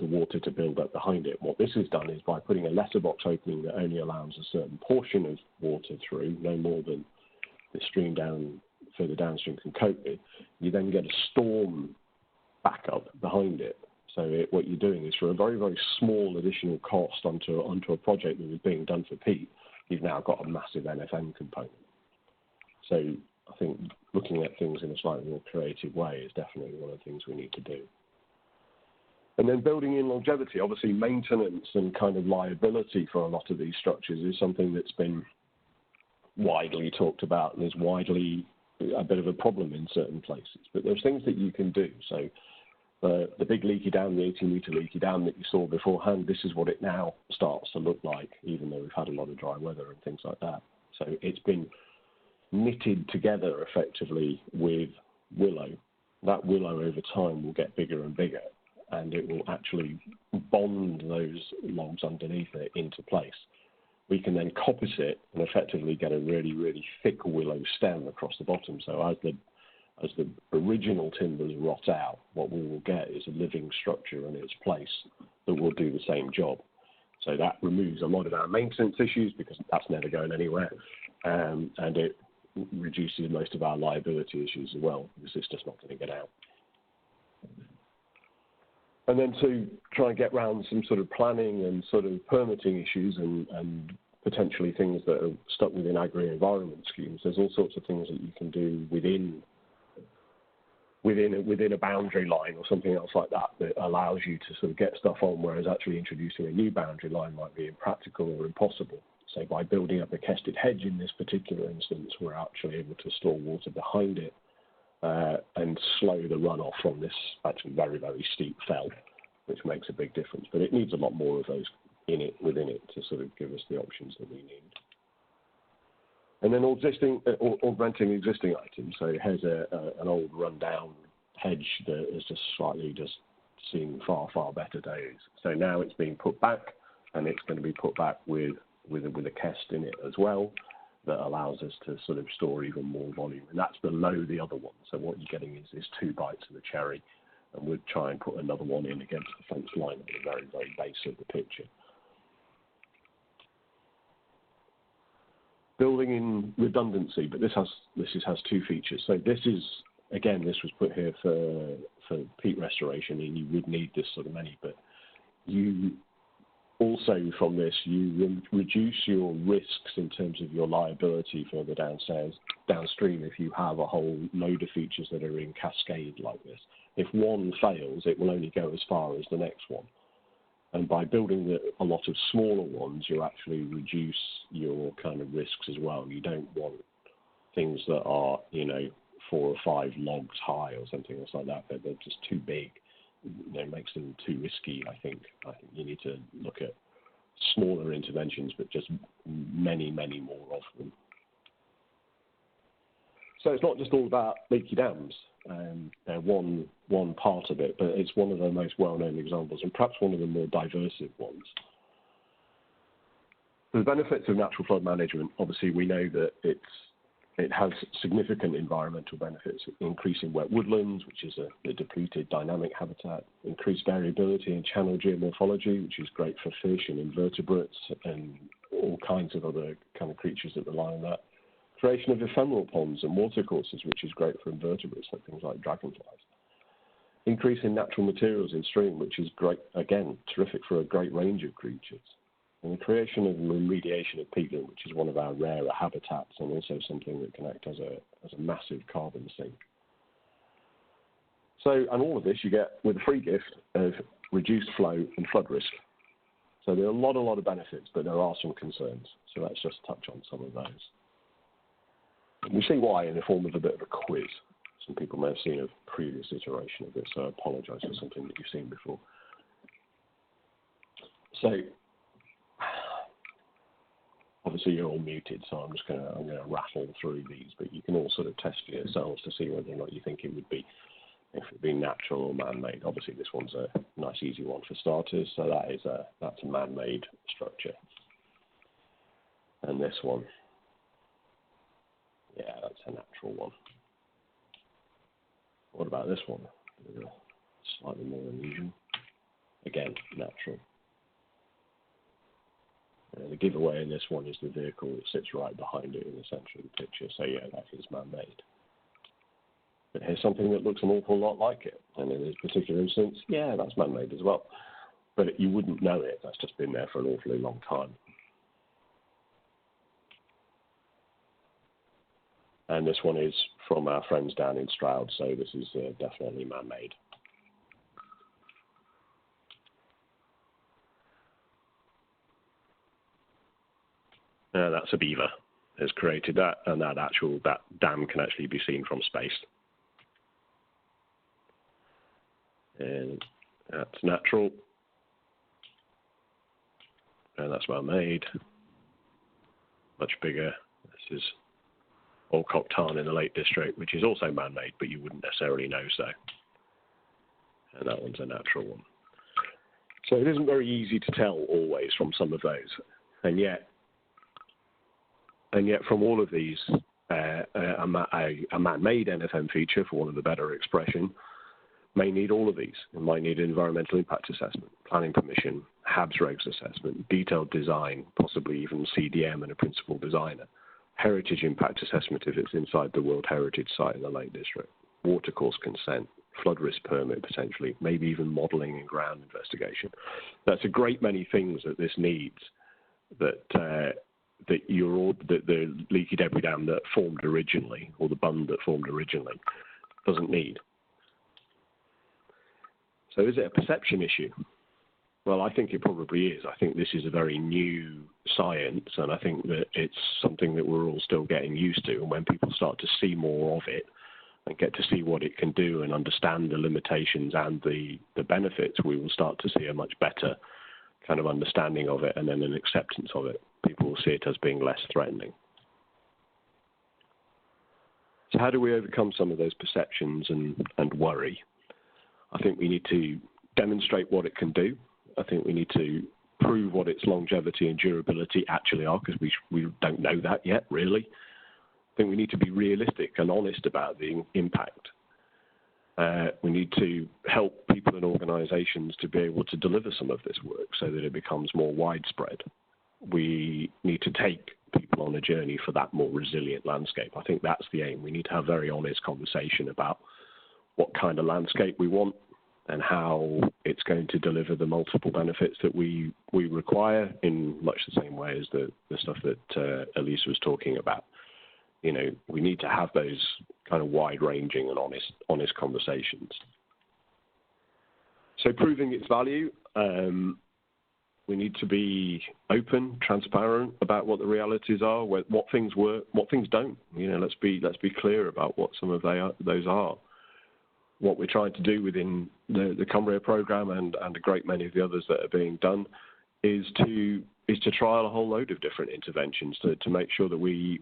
water to build up behind it. What this has done is by putting a letterbox opening that only allows a certain portion of water through, no more than the stream further downstream can cope with, you then get a storm backup behind it. So what you're doing is for a very, very small additional cost onto a project that was being done for peat, you've now got a massive NFM component. So I think looking at things in a slightly more creative way is definitely one of the things we need to do. And then building in longevity, obviously maintenance and kind of liability for a lot of these structures is something that's been widely talked about and is widely a bit of a problem in certain places. But there's things that you can do. So the big leaky dam, the 18-meter leaky dam that you saw beforehand, this is what it now starts to look like, even though we've had a lot of dry weather and things like that. So it's been knitted together effectively with willow. That willow over time will get bigger and bigger, and it will actually bond those logs underneath it into place. We can then coppice it and effectively get a really, really thick willow stem across the bottom. So as the original timbers rot out, what we will get is a living structure in its place that will do the same job. So that removes a lot of our maintenance issues because that's never going anywhere, and it reduces most of our liability issues as well because it's just not going to get out. And then to try and get around some sort of planning and sort of permitting issues and potentially things that are stuck within agri-environment schemes, there's all sorts of things that you can do within a boundary line or something else like that that allows you to sort of get stuff on, whereas actually introducing a new boundary line might be impractical or impossible. So by building up a kested hedge in this particular instance, we're actually able to store water behind it and slow the runoff from this actually very, very steep fell, which makes a big difference. But it needs a lot more of those within it to sort of give us the options that we need. And then augmenting existing items. So here's an old rundown hedge that has just slightly seen far, far better days. So now it's being put back, and it's going to be put back with a kest in it as well that allows us to sort of store even more volume. And that's below the other one. So what you're getting is 2 bites of the cherry, and we'll try and put another one in against the fence line at the very, very base of the picture. Building in redundancy, but this has 2 features. So this is again, this was put here for peat restoration, and you would need this sort of money, but you also from this, you reduce your risks in terms of your liability further downstream if you have a whole load of features that are in cascade like this. If one fails, it will only go as far as the next one. And by building a lot of smaller ones, you actually reduce your kind of risks as well. You don't want things that are, 4 or 5 logs high or something else like that. They're just too big. It makes them too risky, I think. I think you need to look at smaller interventions, but just many, many more of them. So it's not just all about leaky dams. They're one part of it, but it's one of the most well-known examples, and perhaps one of the more diversive ones. The benefits of natural flood management, obviously, we know that it has significant environmental benefits, increasing wet woodlands, which is a depleted dynamic habitat, increased variability in channel geomorphology, which is great for fish and invertebrates and all kinds of other kind of creatures that rely on that. Creation of ephemeral ponds and watercourses, which is great for invertebrates, like things like dragonflies. Increase in natural materials in stream, which is great, again, terrific for a great range of creatures. And the creation of remediation of peatland, which is one of our rarer habitats and also something that can act as a massive carbon sink. So, and all of this you get with a free gift of reduced flow and flood risk. So there are a lot of benefits, but there are some concerns. So let's just touch on some of those. And we see why in the form of a bit of a quiz. Some people may have seen a previous iteration of this, so I apologise for something that you've seen before. So, obviously you're all muted, so I'm going to rattle through these, but you can all sort of test for yourselves to see whether or not you think it would be, if it be natural or man-made. Obviously this one's a nice easy one for starters, so that's a man-made structure. And this one, yeah, that's a natural one. What about this one? Slightly more unusual. Again, natural. The giveaway in this one is the vehicle that sits right behind it in the centre of the picture. So yeah, that is man-made. But here's something that looks an awful lot like it. And in this particular instance, yeah, that's man-made as well. But you wouldn't know it. That's just been there for an awfully long time. And this one is from our friends down in Stroud, so this is definitely man-made. That's a beaver has created that, and that dam can actually be seen from space. And that's natural. And that's man-made. Much bigger. This is Old Cock Tarn in the Lake District, which is also man-made, but you wouldn't necessarily know so. And that one's a natural one. So it isn't very easy to tell always from some of those. And yet from all of these, a man-made NFM feature, for want of a better expression, may need all of these. It might need an environmental impact assessment, planning permission, HABS regs assessment, detailed design, possibly even CDM and a principal designer, heritage impact assessment if it's inside the World Heritage Site in the Lake District, watercourse consent, flood risk permit potentially, maybe even modelling and ground investigation. That's a great many things that this needs that the leaky debris dam that formed originally, or the bund that formed originally, doesn't need. So is it a perception issue? Well, I think it probably is. I think this is a very new science, and I think that it's something that we're all still getting used to. And when people start to see more of it and get to see what it can do and understand the limitations and the benefits, we will start to see a much better kind of understanding of it and then an acceptance of it. People will see it as being less threatening. So how do we overcome some of those perceptions and worry? I think we need to demonstrate what it can do. I think we need to prove what its longevity and durability actually are, because we don't know that yet, really. I think we need to be realistic and honest about the impact. We need to help people and organisations to be able to deliver some of this work so that it becomes more widespread. We need to take people on a journey for that more resilient landscape. I think that's the aim. We need to have very honest conversation about what kind of landscape we want and how it's going to deliver the multiple benefits that we require, in much the same way as the stuff that Elisa was talking about. You know, we need to have those kind of wide-ranging and honest conversations. So proving its value, we need to be open, transparent about what the realities are, what things work, what things don't. You know, let's be clear about what some of those are. What we're trying to do within the Cumbria programme and a great many of the others that are being done is to trial a whole load of different interventions to make sure that we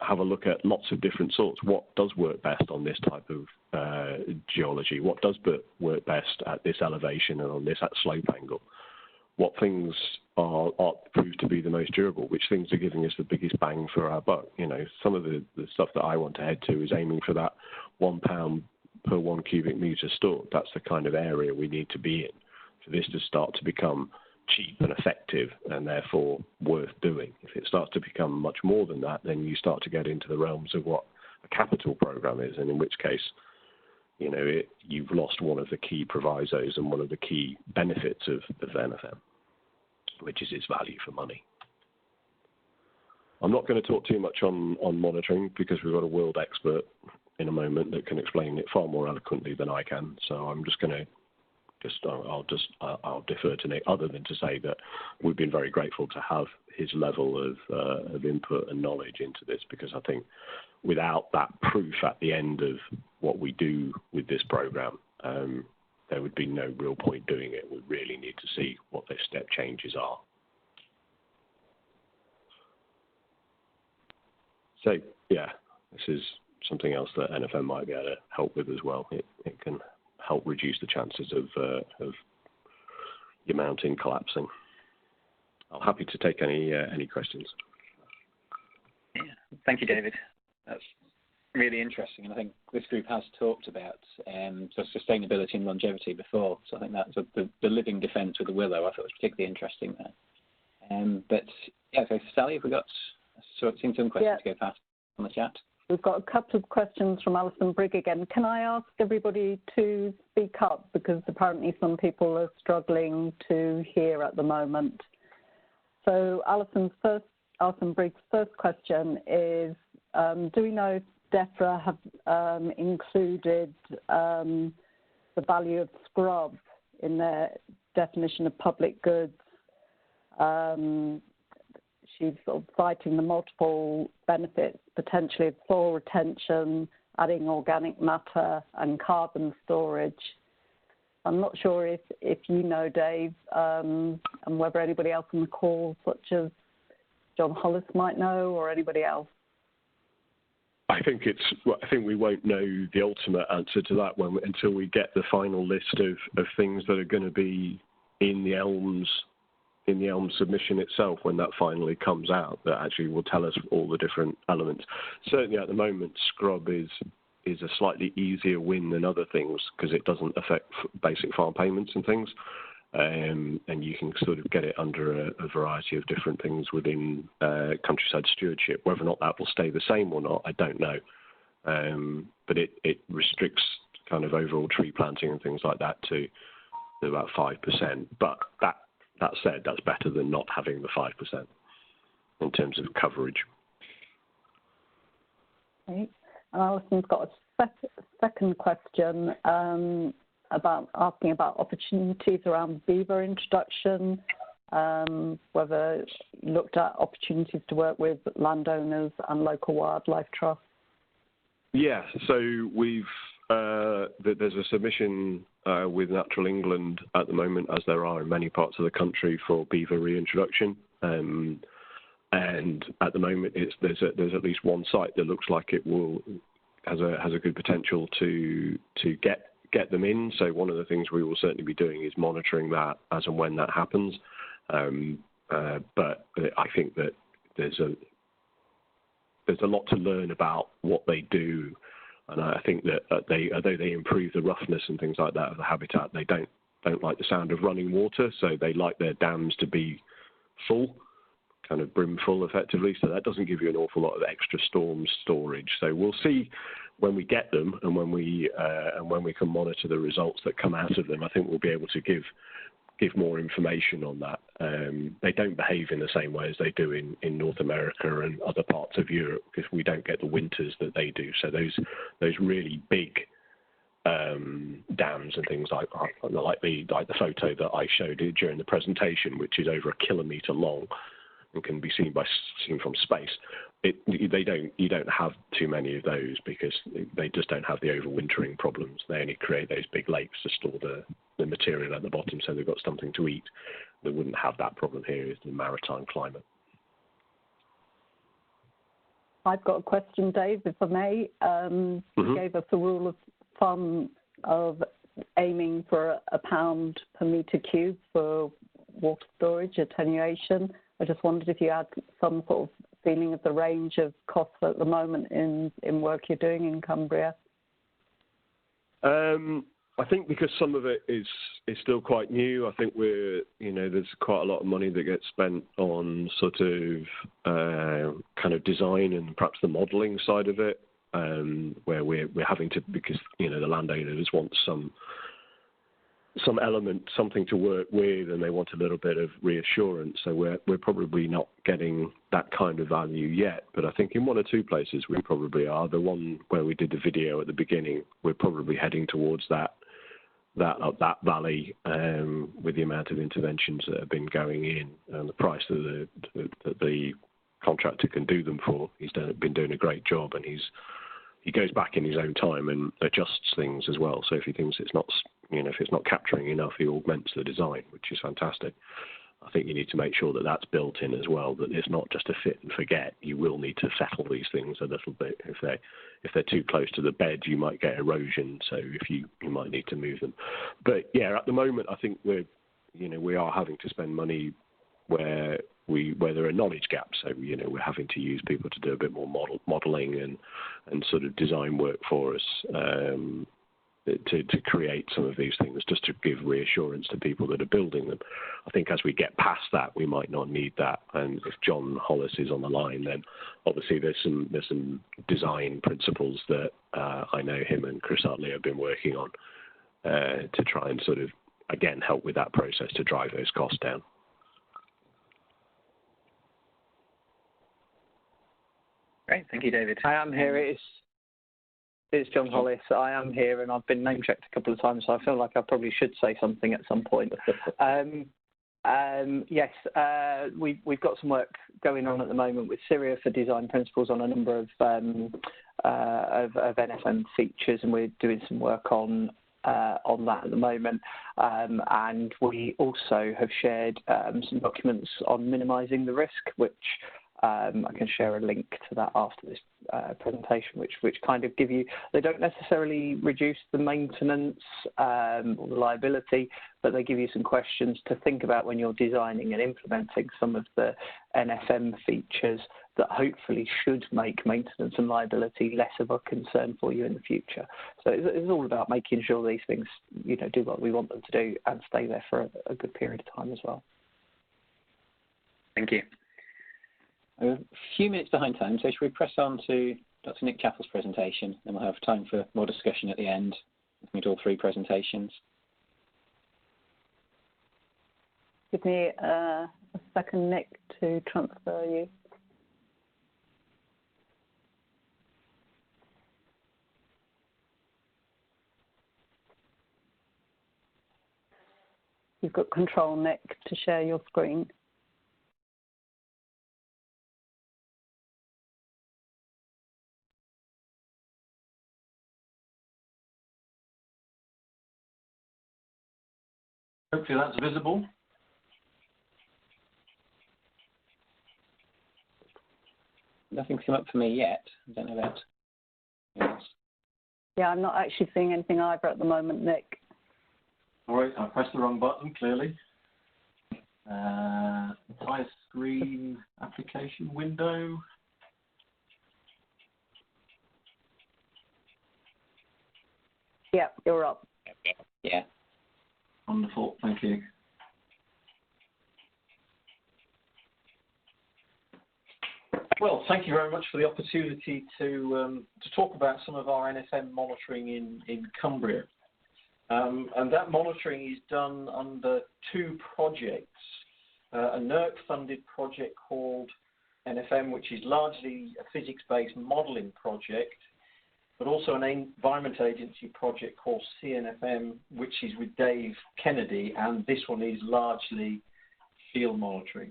have a look at lots of different sorts. What does work best on this type of geology? What does work best at this elevation and on this slope angle? What things are proved to be the most durable? Which things are giving us the biggest bang for our buck? You know, some of the stuff that I want to head to is aiming for that £1 per 1 cubic metre stored. That's the kind of area we need to be in for this to start to become cheap and effective and therefore worth doing. If it starts to become much more than that, then you start to get into the realms of what a capital programme is, and in which case, you know, you've lost one of the key provisos and one of the key benefits of NFM, which is its value for money. I'm not going to talk too much on monitoring because we've got a world expert in a moment that can explain it far more eloquently than I can. So I'm just going to I'll defer to Nick, other than to say that we've been very grateful to have his level of input and knowledge into this, because I think without that proof at the end of what we do with this program, there would be no real point doing it. We really need to see what those step changes are. So, yeah, this is something else that NFM might be able to help with as well. It can help reduce the chances of your mountain collapsing. I'm happy to take any questions. Yeah. Thank you, David. That's really interesting, and I think this group has talked about sustainability and longevity before, so I think that's the living defence with the willow I thought was particularly interesting there. But yeah, so Sally, have we got seen some questions to go past on the chat? We've got a couple of questions from Alison Brigg again. Can I ask everybody to speak up, because apparently some people are struggling to hear at the moment. So Alison Brigg's first question is, do we know if DEFRA have included the value of scrub in their definition of public goods? She's sort of citing the multiple benefits, potentially of soil retention, adding organic matter and carbon storage. I'm not sure if you know, Dave, and whether anybody else on the call, such as John Hollis, might know, or anybody else. I think we won't know the ultimate answer to that until we get the final list of things that are going to be in the ELMS submission itself, when that finally comes out, that actually will tell us all the different elements. Certainly at the moment, scrub is a slightly easier win than other things because it doesn't affect basic farm payments and things, and you can sort of get it under a variety of different things within countryside stewardship. Whether or not that will stay the same or not, I don't know, but it restricts kind of overall tree planting and things like that to about 5%, but that said, that's better than not having the 5% in terms of coverage. Okay. And Alison's got a second question asking about opportunities around beaver introduction, whether you looked at opportunities to work with landowners and local wildlife trusts. Yeah, so there's a submission with Natural England at the moment, as there are in many parts of the country, for beaver reintroduction. And at the moment, there's at least one site that looks like it has a good potential to get them in. So one of the things we will certainly be doing is monitoring that as and when that happens. But I think that there's a lot to learn about what they do. And I think that although they improve the roughness and things like that of the habitat, they don't like the sound of running water, so they like their dams to be full. kind of brimful effectively, so that doesn't give you an awful lot of extra storm storage. So we'll see when we get them and when we can monitor the results that come out of them. I think we'll be able to give more information on that. They don't behave in the same way as they do in North America and other parts of Europe, because we don't get the winters that they do. So those really big dams and things like the photo that I showed you during the presentation, which is over 1 kilometre long and can be seen from space. You don't have too many of those because they just don't have the overwintering problems. They only create those big lakes to store the material at the bottom, so they've got something to eat. They wouldn't have that problem here is the maritime climate. I've got a question, Dave, if I may. You gave us a rule of thumb of aiming for £1 per metre cube for water storage attenuation. I just wondered if you had some sort of feeling of the range of costs at the moment in work you're doing in Cumbria. I think because some of it is still quite new, I think there's quite a lot of money that gets spent on sort of kind of design and perhaps the modelling side of it, where we're having to, because the landowners want some element, something to work with, and they want a little bit of reassurance. So we're probably not getting that kind of value yet, but I think in one or two places we probably are. The one where we did the video at the beginning, we're probably heading towards that valley with the amount of interventions that have been going in and the price that the contractor can do them for. He's been doing a great job, and he goes back in his own time and adjusts things as well. So if he thinks it's not, if it's not capturing enough, he augments the design, which is fantastic. I think you need to make sure that that's built in as well, that it's not just a fit and forget. You will need to settle these things a little bit. If they're too close to the bed, you might get erosion, so you might need to move them. But yeah, at the moment, I think we are having to spend money where there are knowledge gaps. So we're having to use people to do a bit more modelling and sort of design work for us to create some of these things, just to give reassurance to people that are building them. I think as we get past that, we might not need that. And if John Hollis is on the line, then obviously there's some design principles that I know him and Chris Utley have been working on to try and sort of again help with that process to drive those costs down. Great, thank you, David. I am here. It's John Hollis. I am here, and I've been name checked a couple of times, so I feel like I probably should say something at some point. Yes, we've got some work going on at the moment with Syria for design principles on a number of NFM features, and we're doing some work on that at the moment. And we also have shared some documents on minimising the risk, which I can share a link to that after this presentation, which kind of give you, they don't necessarily reduce the maintenance or the liability, but they give you some questions to think about when you're designing and implementing some of the NFM features that hopefully should make maintenance and liability less of a concern for you in the future. So it's all about making sure these things, do what we want them to do and stay there for a good period of time as well. Thank you. We're a few minutes behind time, so should we press on to Dr. Nick Chappell's presentation, and we'll have time for more discussion at the end. We'll meet all three presentations. Give me a second, Nick, to transfer you. You've got control, Nick, to share your screen. Hopefully that's visible. Nothing's come up for me yet. I don't know about. Yes. Yeah, I'm not actually seeing anything either at the moment, Nick. All right, I pressed the wrong button, clearly. Entire screen application window. Yeah, you're up. Yeah. Wonderful, thank you. Well, thank you very much for the opportunity to talk about some of our NFM monitoring in Cumbria. And that monitoring is done under two projects, a NERC-funded project called NFM, which is largely a physics-based modelling project, but also an Environment Agency project called CNFM, which is with Dave Kennedy, and this one is largely field monitoring.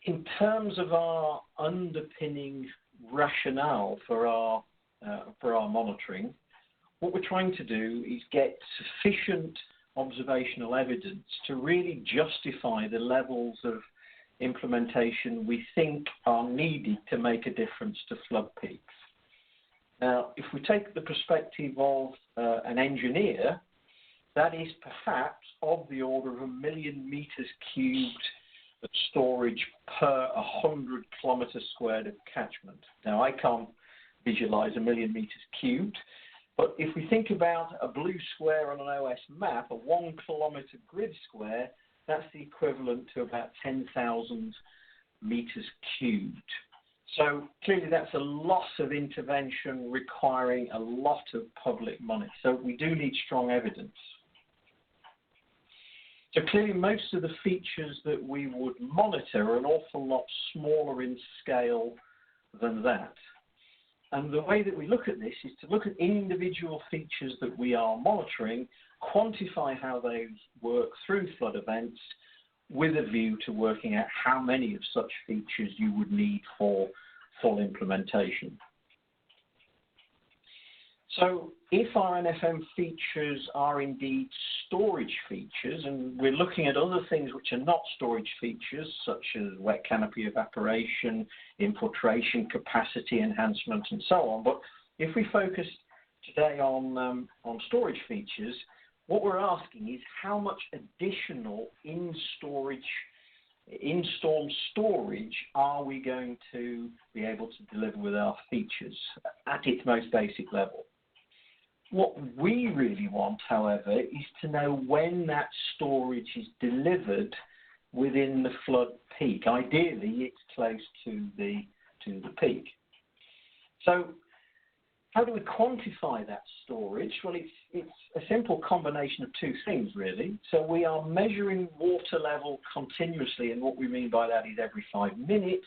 In terms of our underpinning rationale for our monitoring, what we're trying to do is get sufficient observational evidence to really justify the levels of implementation we think are needed to make a difference to flood peaks. Now, if we take the perspective of an engineer, that is perhaps of the order of 1 million metres cubed of storage per 100 kilometres squared of catchment. Now, I can't visualise 1 million metres cubed, but if we think about a blue square on an OS map, a 1 kilometre grid square, that's the equivalent to about 10,000 metres cubed. So clearly that's a lot of intervention requiring a lot of public money. So we do need strong evidence. So clearly most of the features that we would monitor are an awful lot smaller in scale than that. And the way that we look at this is to look at individual features that we are monitoring, quantify how they work through flood events with a view to working out how many of such features you would need for full implementation. So if our NFM features are indeed storage features, and we're looking at other things which are not storage features, such as wet canopy evaporation, infiltration, capacity enhancement, and so on, but if we focus today on storage features, what we're asking is how much additional in-storm storage are we going to be able to deliver with our features at its most basic level. What we really want, however, is to know when that storage is delivered within the flood peak. Ideally, it's close to the peak. So how do we quantify that storage? Well, it's a simple combination of two things, really. So we are measuring water level continuously, and what we mean by that is every 5 minutes.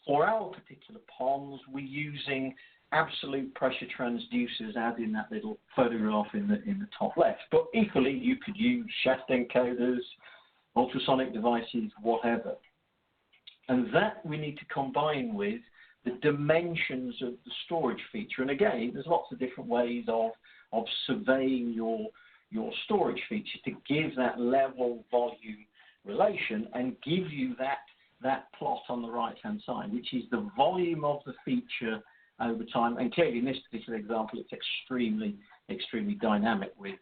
For our particular ponds, we're using absolute pressure transducers, as in that little photograph in the top left. But equally, you could use shaft encoders, ultrasonic devices, whatever. And that we need to combine with the dimensions of the storage feature. And again, there's lots of different ways of surveying your storage feature to give that level volume relation and give you that plot on the right-hand side, which is the volume of the feature over time. And clearly, in this particular example, it's extremely, extremely dynamic with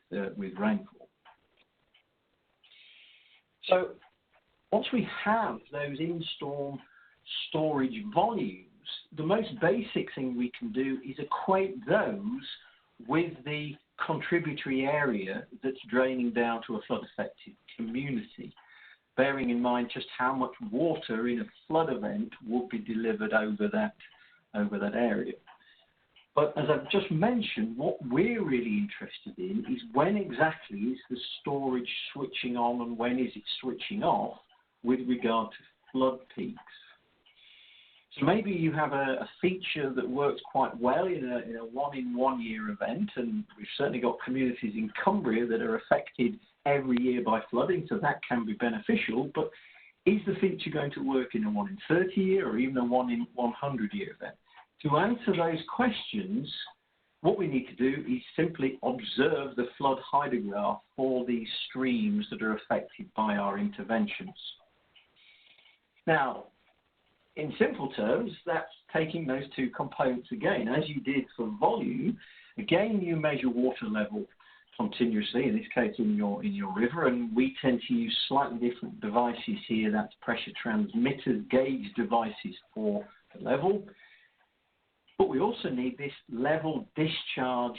rainfall. So once we have those in-storm storage volumes, the most basic thing we can do is equate those with the contributory area that's draining down to a flood-affected community, bearing in mind just how much water in a flood event would be delivered over that area. But as I've just mentioned, what we're really interested in is when exactly is the storage switching on and when is it switching off with regard to flood peaks. So maybe you have a feature that works quite well in a 1 year event, and we've certainly got communities in Cumbria that are affected every year by flooding, so that can be beneficial. But is the feature going to work in a 1 in 30 year or even a 1 in 100 year event? To answer those questions, what we need to do is simply observe the flood hydrograph for these streams that are affected by our interventions. Now, in simple terms, that's taking those two components again. As you did for volume, again, you measure water level continuously, in this case in your river, and we tend to use slightly different devices here. That's pressure transmitters, gauge devices for the level. But we also need this level discharge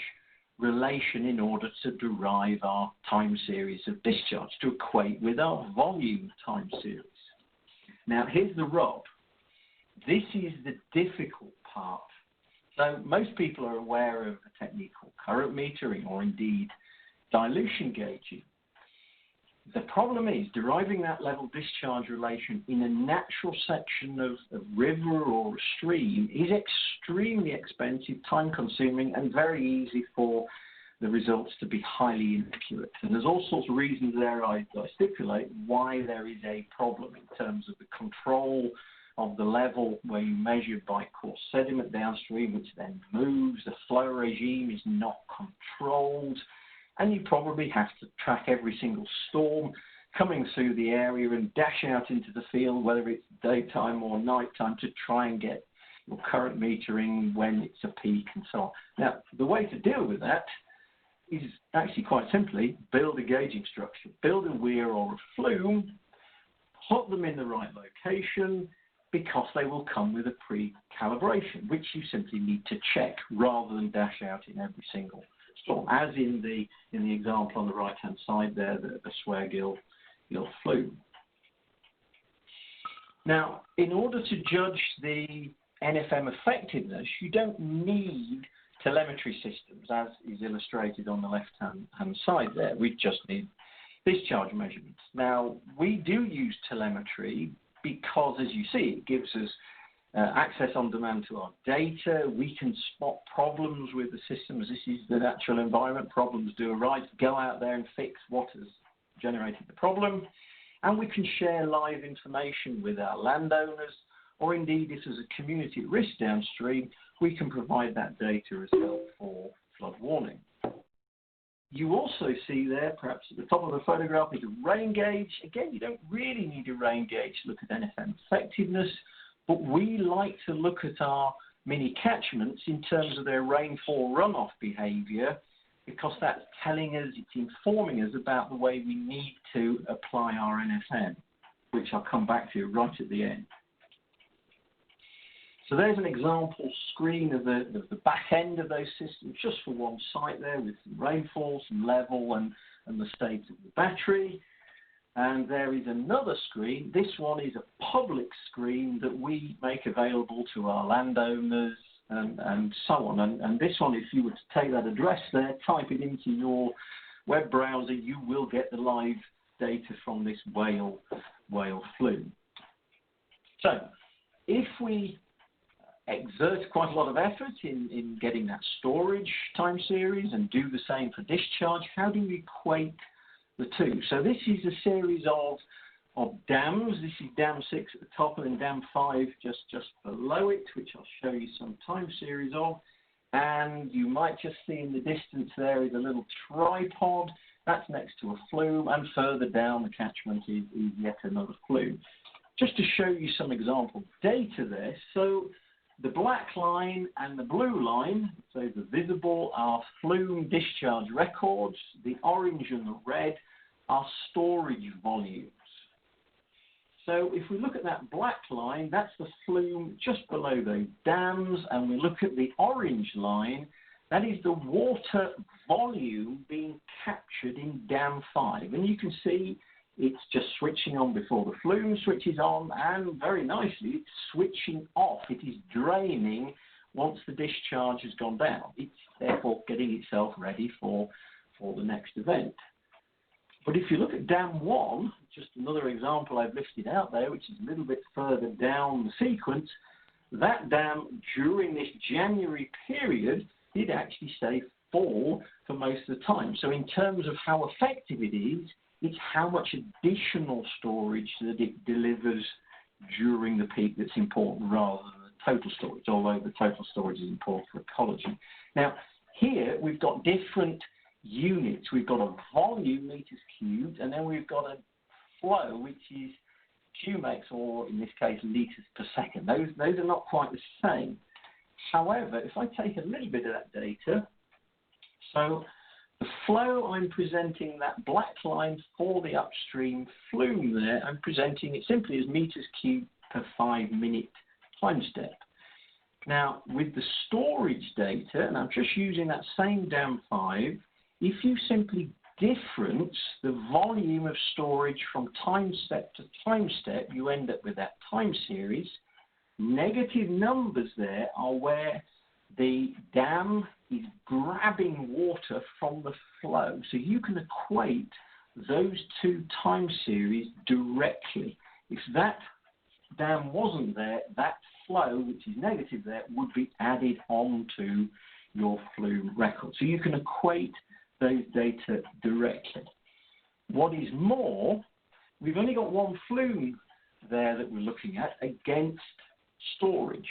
relation in order to derive our time series of discharge, to equate with our volume time series. Now, here's the rub. This is the difficult part. So most people are aware of a technique called current metering or indeed dilution gauging. The problem is deriving that level discharge relation in a natural section of a river or a stream is extremely expensive, time consuming, and very easy for the results to be highly inaccurate. And there's all sorts of reasons there I stipulate why there is a problem in terms of the control of the level where you measure by coarse sediment downstream, which then moves. The flow regime is not controlled. And you probably have to track every single storm coming through the area and dash out into the field, whether it's daytime or nighttime, to try and get your current metering when it's a peak and so on. Now, the way to deal with that is actually quite simply build a gauging structure, build a weir or a flume, put them in the right location, because they will come with a pre-calibration, which you simply need to check rather than dash out in every single storm, as in the example on the right-hand side there, the Sweargill flume. Now, in order to judge the NFM effectiveness, you don't need telemetry systems, as is illustrated on the left-hand side there. We just need discharge measurements. Now, we do use telemetry because, as you see, it gives us access on demand to our data. We can spot problems with the system, as this is the natural environment. Problems do arise. Go out there and fix what has generated the problem. And we can share live information with our landowners, or indeed, if there's a community at risk downstream, we can provide that data as well for flood warning. You also see there, perhaps at the top of the photograph, is a rain gauge. Again, you don't really need a rain gauge to look at NFM effectiveness, but we like to look at our mini catchments in terms of their rainfall runoff behaviour, because that's telling us, it's informing us about the way we need to apply our NFM, which I'll come back to right at the end. So there's an example screen of the back end of those systems, just for one site there, with some rainfall, some level, and the state of the battery. And there is another screen. This one is a public screen that we make available to our landowners and so on. And this one, if you were to take that address there, type it into your web browser, you will get the live data from this whale flume. So if we exert quite a lot of effort in getting that storage time series and do the same for discharge, how do we equate the two? So this is a series of dams. This is dam 6 at the top and then dam 5 just below it, which I'll show you some time series of. And you might just see in the distance there is a little tripod. That's next to a flume, and further down the catchment is yet another flume. Just to show you some example data there. So the black line and the blue line, so the visible, are flume discharge records. The orange and the red are storage volumes. So if we look at that black line, that's the flume just below those dams, and we look at the orange line, that is the water volume being captured in dam 5. And you can see it's just switching on before the flume switches on, and very nicely, it's switching off. It is draining once the discharge has gone down. It's therefore getting itself ready for the next event. But if you look at dam 1, just another example I've listed out there, which is a little bit further down the sequence, that dam during this January period did actually stay full for most of the time. So in terms of how effective it is, it's how much additional storage that it delivers during the peak that's important rather than the total storage, although the total storage is important for ecology. Now, here we've got different units. We've got a volume, meters cubed, and then we've got a flow, which is cumex, or in this case, liters per second. Those are not quite the same. However, if I take a little bit of that data, so the flow, I'm presenting that black line for the upstream flume there. I'm presenting it simply as meters cubed per 5 minute time step. Now, with the storage data, and I'm just using that same dam 5, if you simply difference the volume of storage from time step to time step, you end up with that time series. negative numbers there are where the dam is grabbing water from the flow. So you can equate those two time series directly. If that dam wasn't there, that flow, which is negative there, would be added onto your flume record. So you can equate those data directly. What is more, we've only got one flume there that we're looking at against storage.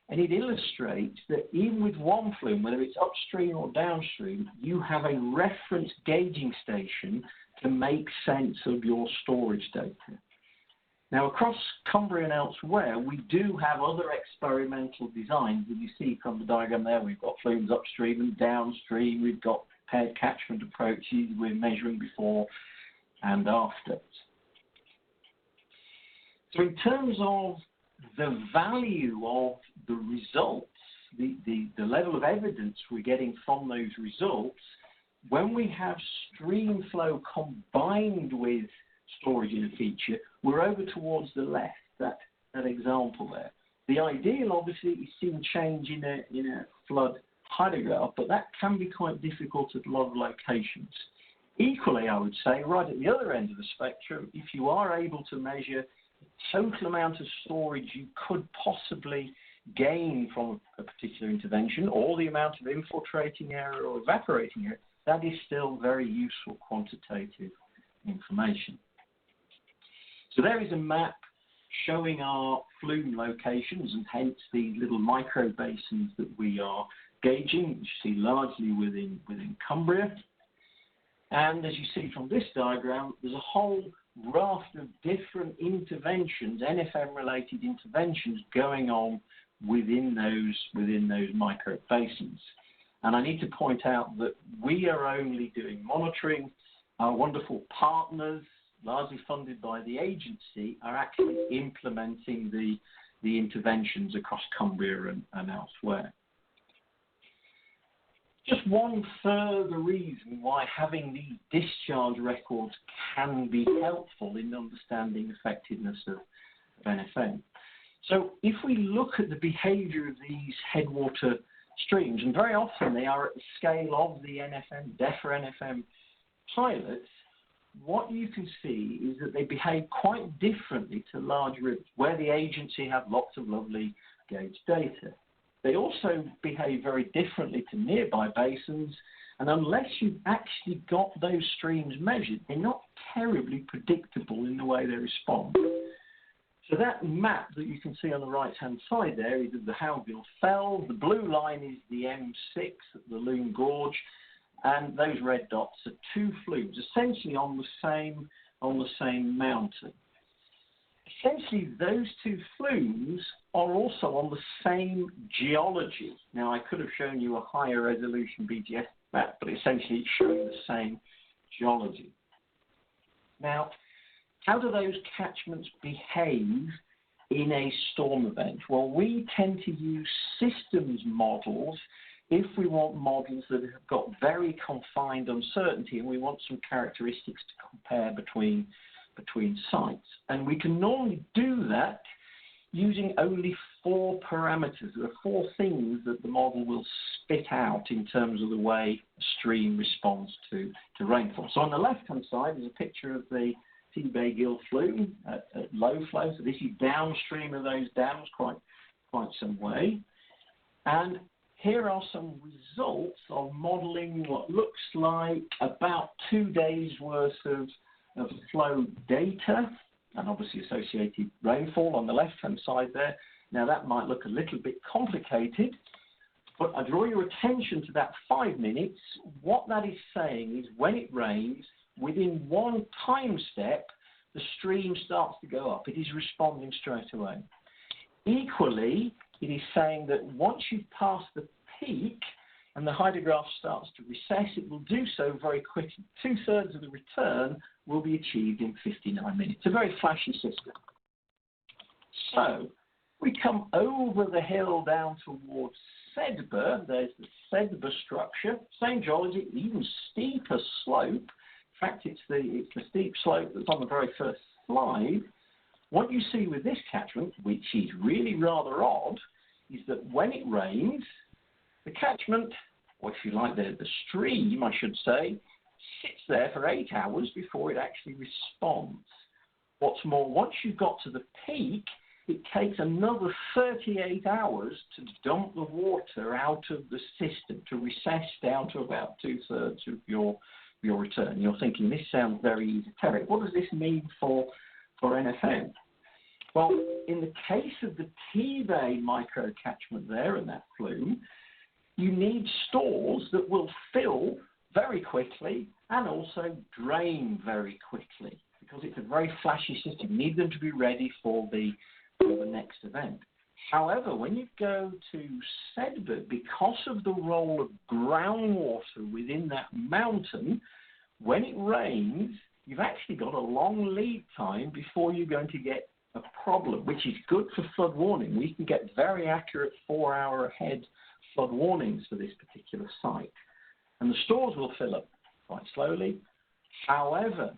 And it illustrates that even with one flume, whether it's upstream or downstream, you have a reference gauging station to make sense of your storage data. Now, across Cumbria and elsewhere, we do have other experimental designs. As you see from the diagram there, we've got flumes upstream and downstream. We've got paired catchment approaches. We're measuring before and after. So in terms of the value of the results, the level of evidence we're getting from those results, when we have stream flow combined with storage in a feature, we're over towards the left, that example there. The ideal, obviously, is seeing change in a flood hydrograph, but that can be quite difficult at a lot of locations. Equally, I would say, right at the other end of the spectrum, if you are able to measure the total amount of storage you could possibly gain from a particular intervention, or the amount of infiltrating area or evaporating area, that is still very useful quantitative information. So there is a map showing our flume locations and hence the little micro basins that we are gauging, which you see largely within Cumbria. And as you see from this diagram, there's a whole raft of different interventions, NFM-related interventions going on within those micro basins. And I need to point out that we are only doing monitoring. Our wonderful partners, largely funded by the agency, are actually implementing the interventions across Cumbria and elsewhere. Just one further reason why having these discharge records can be helpful in understanding effectiveness of NFM. So if we look at the behaviour of these headwater streams, and very often they are at the scale of the NFM, DEFRA NFM pilots, what you can see is that they behave quite differently to large rivers, where the agency have lots of lovely gauge data. They also behave very differently to nearby basins, and unless you've actually got those streams measured, they're not terribly predictable in the way they respond. So that map that you can see on the right-hand side there is of the Howgill Fell. The blue line is the M6 at the Loon Gorge, and those red dots are two flumes, essentially on the same mountain. Essentially, those two flumes are also on the same geology. Now, I could have shown you a higher resolution BGS map, but essentially it's showing the same geology. Now, how do those catchments behave in a storm event? Well, we tend to use systems models if we want models that have got very confined uncertainty and we want some characteristics to compare between sites. And we can normally do that using only 4 parameters. There are 4 things that the model will spit out in terms of the way a stream responds to rainfall. So on the left-hand side is a picture of the T-Bay Gill flume at low flow. So this is downstream of those dams quite some way. And here are some results of modelling what looks like about 2 days' worth of flow data and obviously associated rainfall on the left-hand side there. Now that might look a little bit complicated, but I draw your attention to that 5 minutes. What that is saying is when it rains, within one time step, the stream starts to go up. It is responding straight away. Equally, it is saying that once you've passed the peak and the hydrograph starts to recess, it will do so very quickly. 2/3 of the return will be achieved in 59 minutes. It's a very flashy system. So we come over the hill down towards Sedbergh. There's the Sedbergh structure, same geology, even steeper slope. In fact, it's the steep slope that's on the very first slide. What you see with this catchment, which is really rather odd, is that when it rains, the catchment, or if you like, the stream, I should say, sits there for 8 hours before it actually responds. What's more, once you've got to the peak, it takes another 38 hours to dump the water out of the system, to recess down to about 2/3 of your return. You're thinking, this sounds very esoteric. What does this mean for NFM? Well, in the case of the T-Bay micro-catchment there and that flume, you need stores that will fill very quickly and also drain very quickly, because it's a very flashy system. You need them to be ready for the next event. However, when you go to Sedberg, because of the role of groundwater within that mountain, when it rains, you've actually got a long lead time before you're going to get a problem, which is good for flood warning. We can get very accurate 4-hour ahead flood warnings for this particular site. And the stores will fill up quite slowly. However,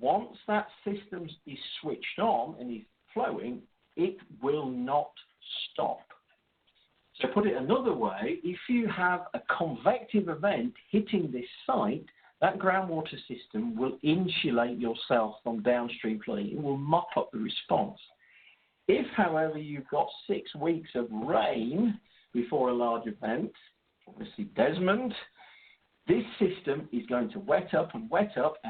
once that system is switched on and is flowing, it will not stop. So put it another way, if you have a convective event hitting this site, that groundwater system will insulate yourself from downstream flooding. It will mop up the response. If, however, you've got 6 weeks of rain before a large event, obviously Desmond, this system is going to wet up and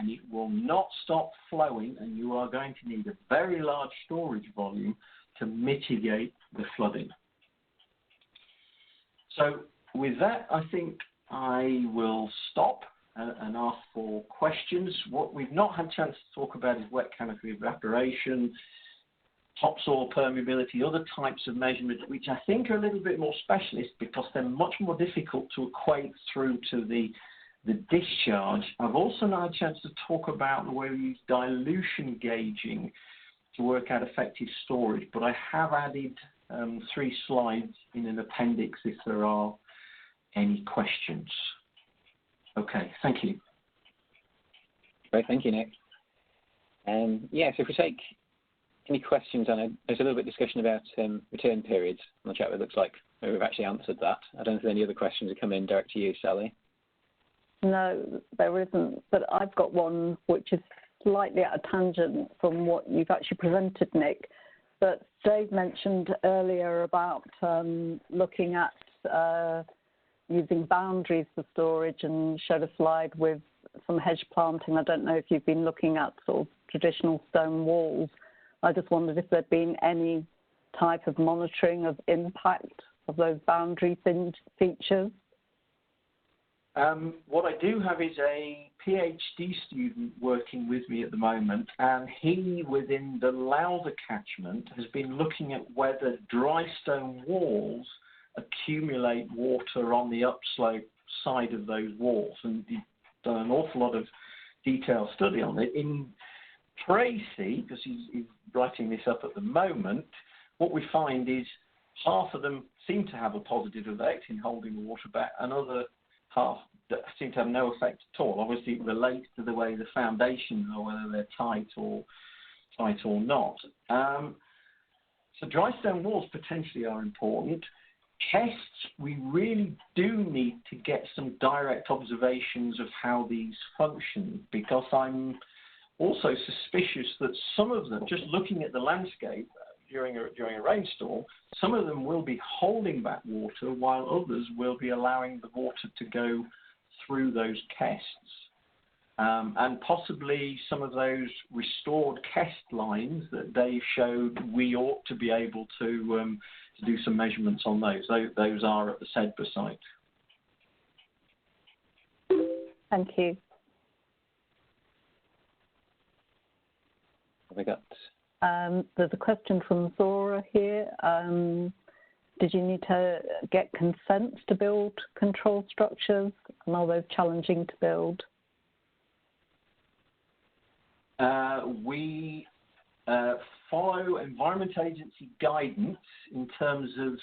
it will not stop flowing, and you are going to need a very large storage volume to mitigate the flooding. So with that, I think I will stop and ask for questions. What we've not had a chance to talk about is wet canopy evaporation, topsoil permeability, other types of measurements, which I think are a little bit more specialist because they're much more difficult to equate through to the discharge. I've also not had a chance to talk about the way we use dilution gauging to work out effective storage, but I have added 3 slides in an appendix if there are any questions. Okay, thank you. Great, thank you, Nick. Yes, if we take any questions, I know there's a little bit of discussion about return periods on the chat. It looks like we've actually answered that. I don't know if any other questions have come in direct to you, Sally. No, there isn't, but I've got one which is slightly at a tangent from what you've actually presented, Nick. But Dave mentioned earlier about looking at using boundaries for storage and showed a slide with some hedge planting. I don't know if you've been looking at sort of traditional stone walls. I just wondered if there'd been any type of monitoring of impact of those boundary features. What I do have is a PhD student working with me at the moment, and he, within the Lowther catchment, has been looking at whether dry stone walls accumulate water on the upslope side of those walls, and he's done an awful lot of detailed study on it. In Tracy, because he's writing this up at the moment, what we find is half of them seem to have a positive effect in holding the water back, and other half that seem to have no effect at all. Obviously, it relates to the way the foundations are, whether they're tight or not. So dry stone walls potentially are important. Tests, we really do need to get some direct observations of how these function, because I'm also suspicious that some of them, just looking at the landscape during a rainstorm, some of them will be holding back water while others will be allowing the water to go through those kests. And possibly some of those restored kest lines that Dave showed, we ought to be able to do some measurements on those. Those are at the Sedberg site. Thank you. Have we got? There's a question from Zora here. Did you need to get consent to build control structures, and are those challenging to build? We follow Environment Agency guidance in terms of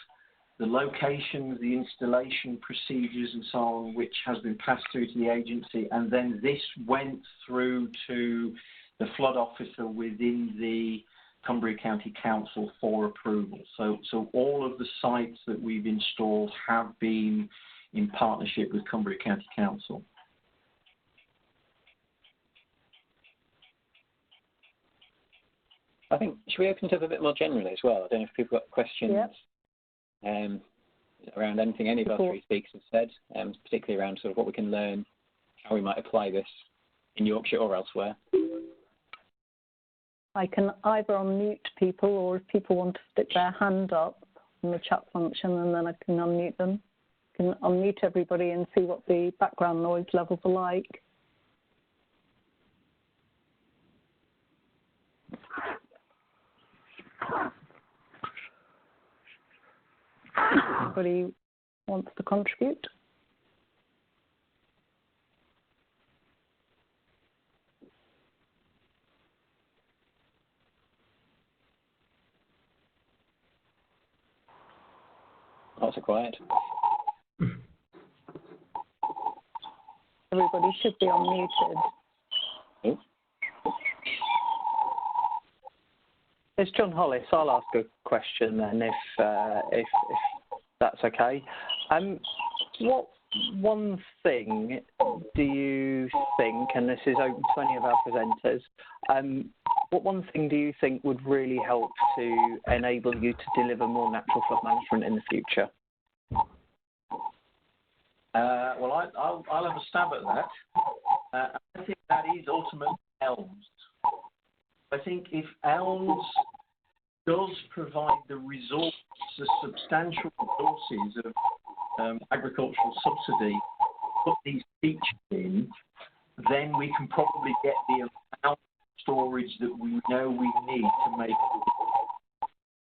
the locations, the installation procedures and so on, which has been passed through to the agency, and then this went through to the flood officer within the Cumbria County Council for approval. So all of the sites that we've installed have been in partnership with Cumbria County Council. I think, should we open it up a bit more generally as well? I don't know if people got questions around anything any of our three speakers have said, particularly around sort of what we can learn, how we might apply this in Yorkshire or elsewhere. I can either unmute people, or if people want to stick their hand up in the chat function, and then I can unmute them. I can unmute everybody and see what the background noise levels are like. Anybody wants to contribute? Lots of quiet. Everybody should be unmuted. Oh. It's John Hollis. I'll ask a question then, if that's okay. What one thing do you think, and this is open to any of our presenters, what one thing do you think would really help to enable you to deliver more natural flood management in the future? Well, I'll have a stab at that. I think that is ultimately elms. I think if elms does provide the resource, the substantial resources of agricultural subsidy, put these features in, then we can probably get the amount of storage that we know we need to make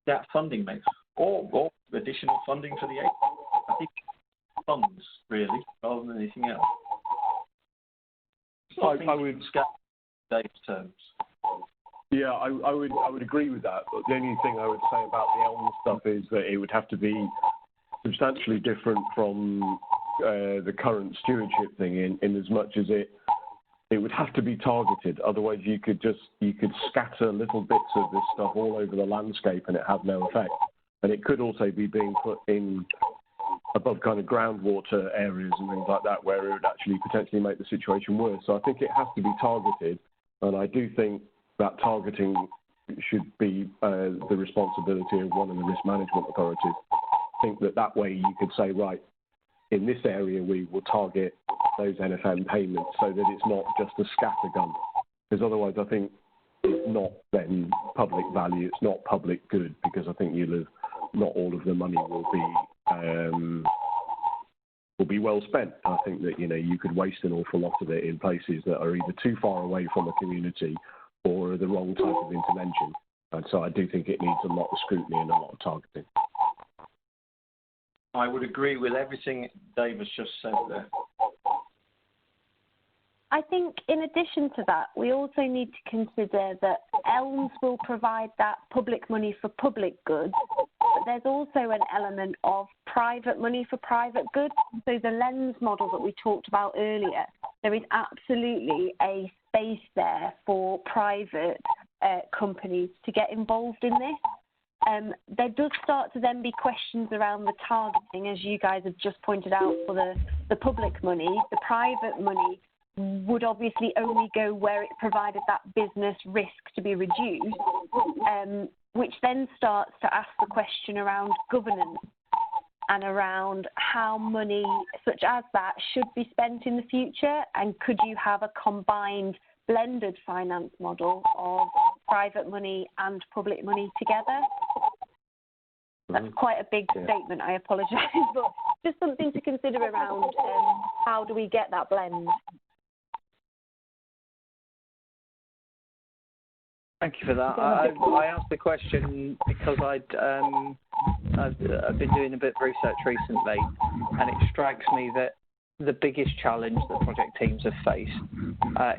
that funding mix, or additional funding for the aid. I think funds, really, rather than anything else. I would Dave's terms. Yeah, I would agree with that. But the only thing I would say about the elm stuff is that it would have to be substantially different from the current stewardship thing, in as much as it would have to be targeted. Otherwise, you could scatter little bits of this stuff all over the landscape and it have no effect. And it could also be being put in above kind of groundwater areas and things like that, where it would actually potentially make the situation worse. So I think it has to be targeted, and I do think that targeting should be the responsibility of one of the risk management authorities. I think that way you could say, right, in this area we will target those NFM payments so that it's not just a scattergun. Because otherwise I think it's not then public value, it's not public good, because I think not all of the money will be well spent. I think that you could waste an awful lot of it in places that are either too far away from a community or the wrong type of intervention. And so I do think it needs a lot of scrutiny and a lot of targeting. I would agree with everything Dave has just said there. I think in addition to that, we also need to consider that elms will provide that public money for public goods, but there's also an element of private money for private goods. So the lens model that we talked about earlier, there is absolutely a space there for private companies to get involved in this. There does start to then be questions around the targeting, as you guys have just pointed out, for the public money. The private money would obviously only go where it provided that business risk to be reduced, which then starts to ask the question around governance and around how money such as that should be spent in the future, and could you have a combined blended finance model of private money and public money together? That's quite a big statement, I apologise, but just something to consider around how do we get that blend. Thank you for that. I asked the question because I've been doing a bit of research recently, and it strikes me that the biggest challenge that project teams have faced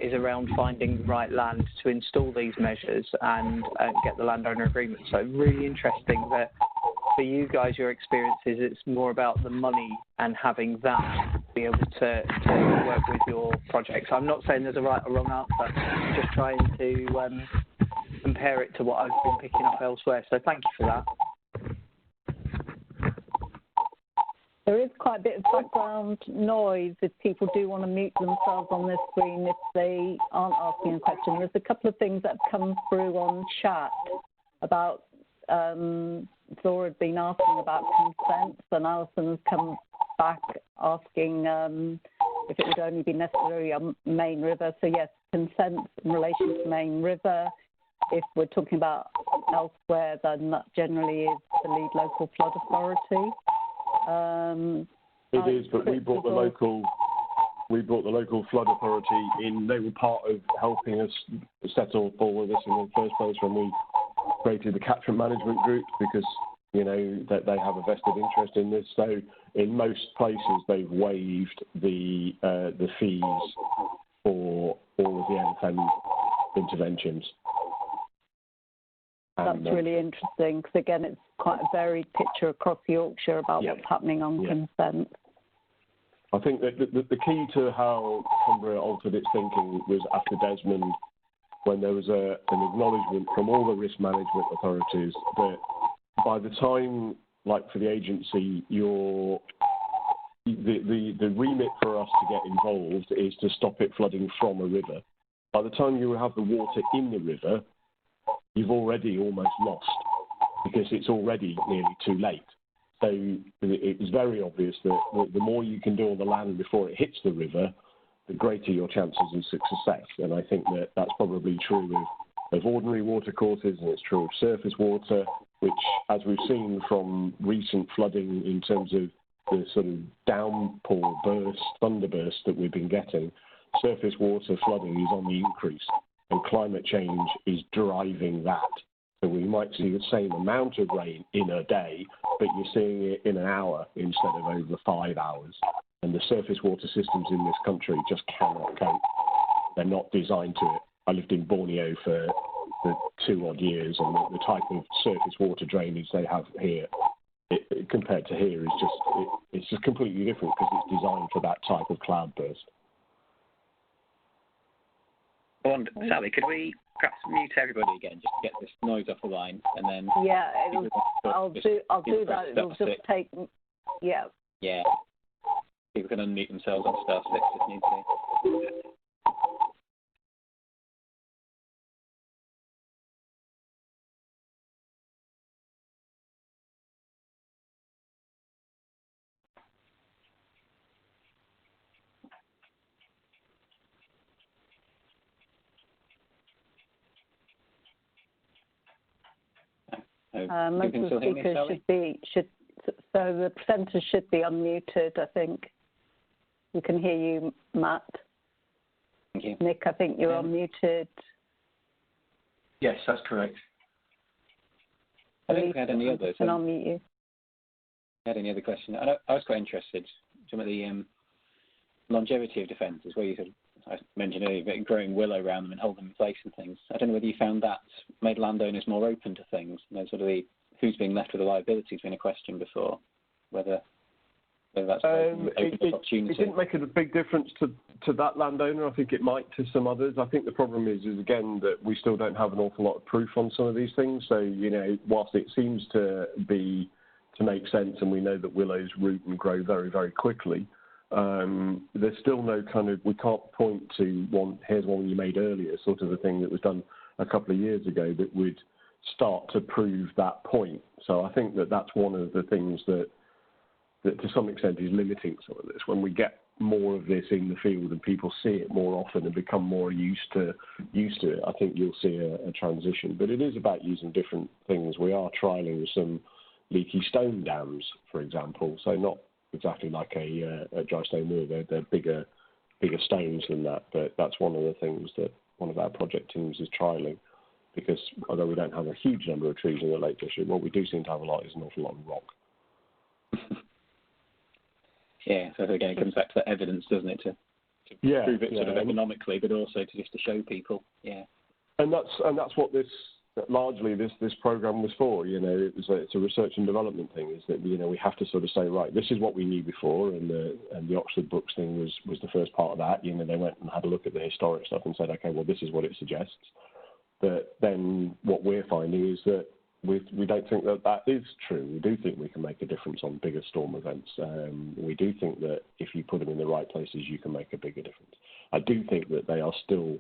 is around finding the right land to install these measures and get the landowner agreement. So really interesting that for you guys, your experience is it's more about the money and having that to be able to work with your projects. I'm not saying there's a right or wrong answer, just trying to compare it to what I've been picking up elsewhere. So thank you for that. There is quite a bit of background noise if people do want to mute themselves on this screen if they aren't asking a question. There's a couple of things that have come through on chat about, Flora had been asking about consents, and Alison has come back asking if it would only be necessary on Main River. So yes, consents in relation to Main River. If we're talking about elsewhere, then that generally is the lead local flood authority. It is, but we brought the local flood authority in. They were part of helping us settle all of this in the first place when we created the Catchment management group, because that they have a vested interest in this. So in most places they've waived the fees for all of the NFM interventions. That's really interesting, because again, it's quite a varied picture across Yorkshire about what's happening on consent. I think that the key to how Cumbria altered its thinking was after Desmond, when there was an acknowledgement from all the risk management authorities that by the time, like for the agency, the remit for us to get involved is to stop it flooding from a river. By the time you have the water in the river, you've already almost lost, because it's already nearly too late. So it was very obvious that the more you can do on the land before it hits the river, the greater your chances of success. And I think that that's probably true of ordinary water courses, and it's true of surface water, which, as we've seen from recent flooding in terms of the sort of downpour burst, thunderburst that we've been getting, surface water flooding is on the increase, and climate change is driving that. So we might see the same amount of rain in a day, but you're seeing it in an hour instead of over 5 hours. And the surface water systems in this country just cannot cope. They're not designed to it. I lived in Borneo for 2 odd years, and the type of surface water drainage they have here, compared to here, it's just completely different, because it's designed for that type of cloudburst. And Sally, could we perhaps mute everybody again, just to get this noise off the line, and then I'll do that. It'll just take people can unmute themselves on star 6 if need to. Most of the speakers so the presenters should be unmuted, I think. We can hear you, Matt. Thank you. Nick, I think you're unmuted. Yes, that's correct. I don't think we had any others. Can unmute you. Had any other questions? I was quite interested. Some of the longevity of defences, where you I mentioned earlier, but growing willow around them and hold them in place and things. I don't know whether you found that made landowners more open to things. Sort of who's being left with the liability has been a question before. Whether that's it didn't make a big difference to that landowner. I think it might to some others. I think the problem is again that we still don't have an awful lot of proof on some of these things. So whilst it seems to make sense, and we know that willows root and grow very, very quickly, there's still no we can't point to here's one you made earlier, sort of a thing that was done a couple of years ago that would start to prove that point. So I think that that's one of the things that to some extent is limiting some of this. When we get more of this in the field and people see it more often and become more used to it, I think you'll see a transition. But it is about using different things. We are trialling some leaky stone dams, for example. So not exactly like a dry stone wall. They're bigger stones than that. But that's one of the things that one of our project teams is trialling. Because although we don't have a huge number of trees in the Lake District, what we do seem to have a lot is an awful lot of rock. Yeah, so again, it comes back to that evidence, doesn't it, to prove it sort of economically, but also to show people. Yeah. And that's what this program was for. It's a research and development thing. Is that we have to sort of say, right, this is what we knew before, and the Oxford Books thing was the first part of that. They went and had a look at the historic stuff and said, okay, well, this is what it suggests. But then what we're finding is that we don't think that that is true. We do think we can make a difference on bigger storm events. We do think that if you put them in the right places, you can make a bigger difference. I do think that they are still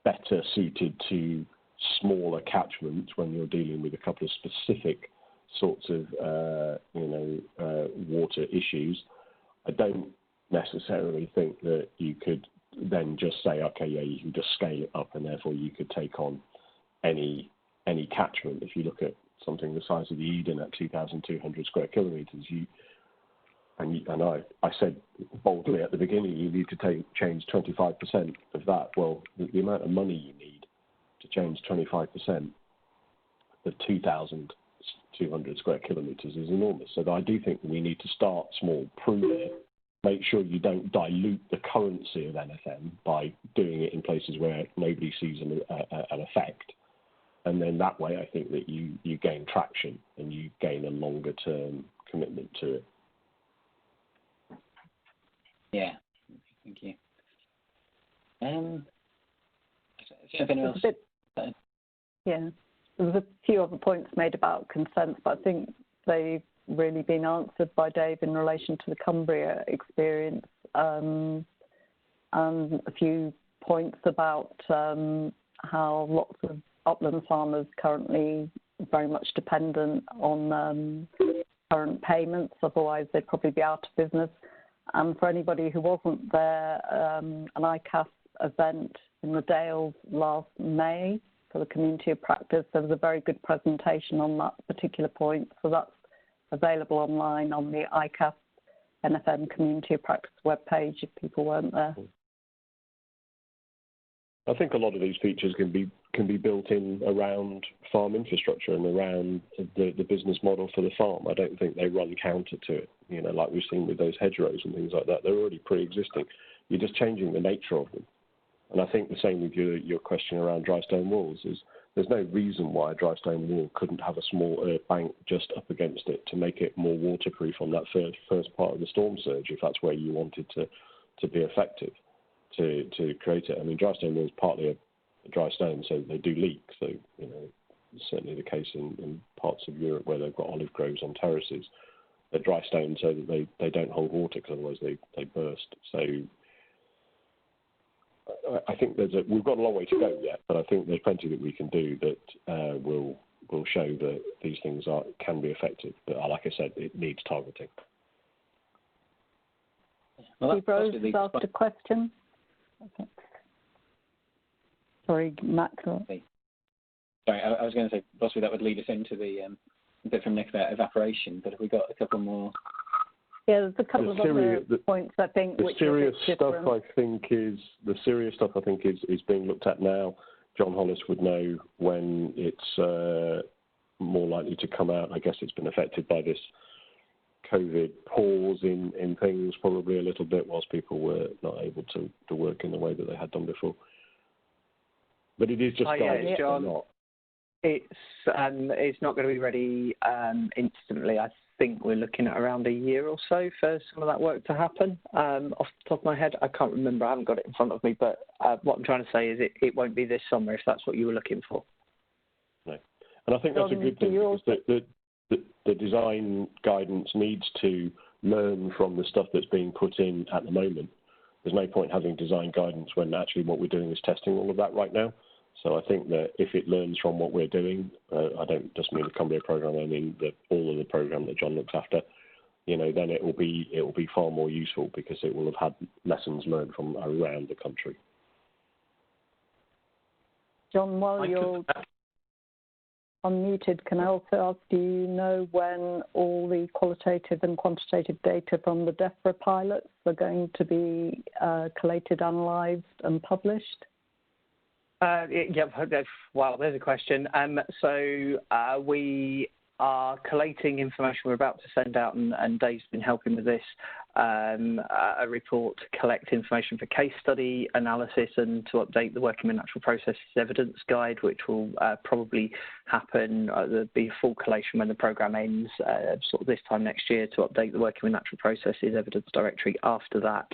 better suited to smaller catchments when you're dealing with a couple of specific sorts of, water issues. I don't necessarily think that you could then just say, okay, yeah, you can just scale it up and therefore you could take on any catchment. If you look at something the size of the Eden at 2,200 square kilometres, I said boldly at the beginning, you need to change 25% of that. Well, the amount of money you need to change 25% of 2,200 square kilometres is enormous. So I do think we need to start small, prove it, make sure you don't dilute the currency of NFM by doing it in places where nobody sees an effect. And then that way, I think that you gain traction and you gain a longer-term commitment to it. Yeah, thank you. If anyone else... Yeah, there was a few other points made about consents, but I think they've really been answered by Dave in relation to the Cumbria experience, and a few points about how lots of upland farmers currently very much dependent on current payments, otherwise they'd probably be out of business. And for anybody who wasn't there, an ICAS event in the Dales last May for the community of practice, there was a very good presentation on that particular point, so that's available online on the ICAS NFM community of practice webpage if people weren't there. I think a lot of these features can be built in around farm infrastructure and around the business model for the farm. I don't think they run counter to it, like we've seen with those hedgerows and things like that. They're already pre-existing. You're just changing the nature of them. And I think the same with your question around dry stone walls is there's no reason why a dry stone wall couldn't have a small earth bank just up against it to make it more waterproof on that first part of the storm surge, if that's where you wanted to be effective. To create it. I mean, dry stone wall is partly a dry stone, so they do leak. So, it's certainly the case in parts of Europe where they've got olive groves on terraces. They're dry stone so that they don't hold water, because otherwise they burst. So I think we've got a long way to go yet, but I think there's plenty that we can do that will show that these things can be effective. But like I said, it needs targeting. Well, Steve Rose has asked a question. Okay. Sorry, Matt. Sorry, I was going to say possibly that would lead us into the bit from Nick about evaporation, but have we got a couple more? Yeah, there's a couple of other points I think. The serious stuff I think is being looked at now. John Hollis would know when it's more likely to come out. I guess it's been affected by this COVID pause in things probably a little bit whilst people were not able to work in the way that they had done before. But it is just guidance, not. It's not going to be ready instantly. I think we're looking at around a year or so for some of that work to happen. Off the top of my head, I can't remember. I haven't got it in front of me. But what I'm trying to say is it won't be this summer if that's what you were looking for. No, and I think that's a good thing because the design guidance needs to learn from the stuff that's being put in at the moment. There's no point having design guidance when actually what we're doing is testing all of that right now. So I think that if it learns from what we're doing, I don't just mean the Cumbria programme, I mean all of the programme that John looks after, then it will be far more useful because it will have had lessons learned from around the country. John, while you're unmuted, can I also ask, do you know when all the qualitative and quantitative data from the DEFRA pilots are going to be collated, analysed and published? Well, there's a question. So we are collating information. We're about to send out, and Dave's been helping with this, a report to collect information for case study analysis and to update the Working with Natural Processes evidence guide, which will probably happen. There'll be a full collation when the programme ends, sort of this time next year, to update the Working with Natural Processes evidence directory after that.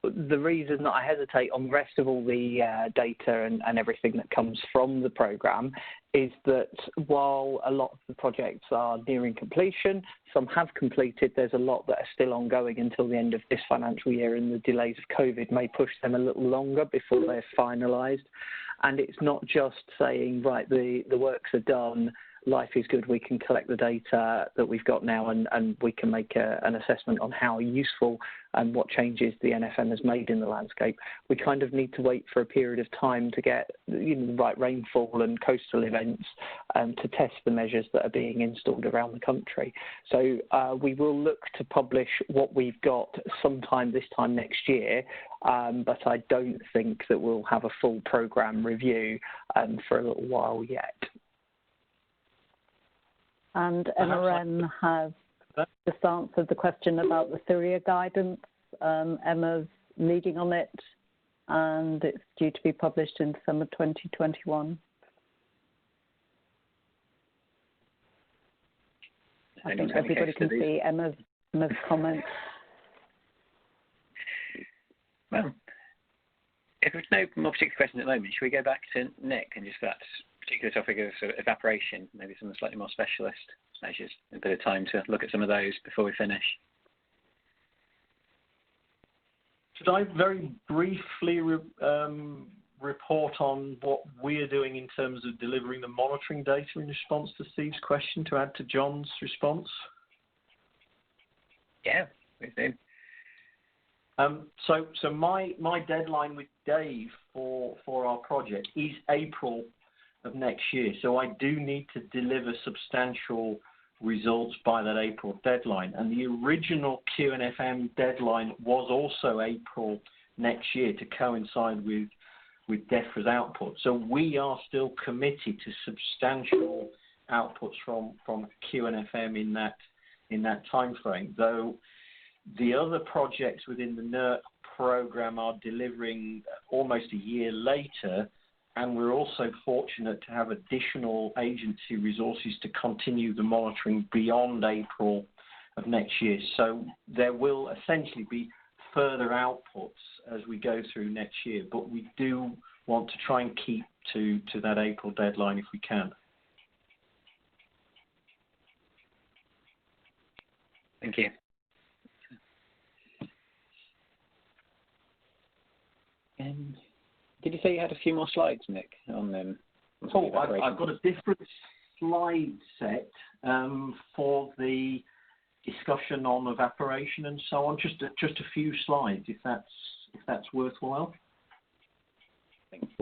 the reason that I hesitate on the rest of all the data and everything that comes from the programme is that while a lot of the projects are nearing completion, some have completed, there's a lot that are still ongoing until the end of this financial year, and the delays of COVID may push them a little longer before they're finalised. And it's not just saying, right, the works are done, life is good, we can collect the data that we've got now and we can make an assessment on how useful and what changes the NFM has made in the landscape. We kind of need to wait for a period of time to get the right rainfall and coastal events to test the measures that are being installed around the country. So we will look to publish what we've got sometime this time next year, but I don't think that we'll have a full programme review for a little while yet. And MRN has just answered the question about the Syria guidance. Emma's leading on it, and it's due to be published in December 2021. I think everybody can see Emma's comments. Well, if there's no more particular questions at the moment, should we go back to Nick and just that particular topic of sort of evaporation, maybe some slightly more specialist measures, a bit of time to look at some of those before we finish? Should I very briefly report on what we're doing in terms of delivering the monitoring data in response to Steve's question, to add to John's response? Yeah, we do. So my deadline with Dave for our project is April of next year. So I do need to deliver substantial results by that April deadline. And the original QNFM deadline was also April next year to coincide with DEFRA's output. So we are still committed to substantial outputs from QNFM in that time frame, though the other projects within the NERC program are delivering almost a year later, and we're also fortunate to have additional agency resources to continue the monitoring beyond April of next year. So there will essentially be further outputs as we go through next year, but we do want to try and keep to that April deadline if we can. Thank you. Did you say you had a few more slides, Nick, on them? Oh, I've got a different slide set for the discussion on evaporation and so on. Just a few slides, if that's worthwhile.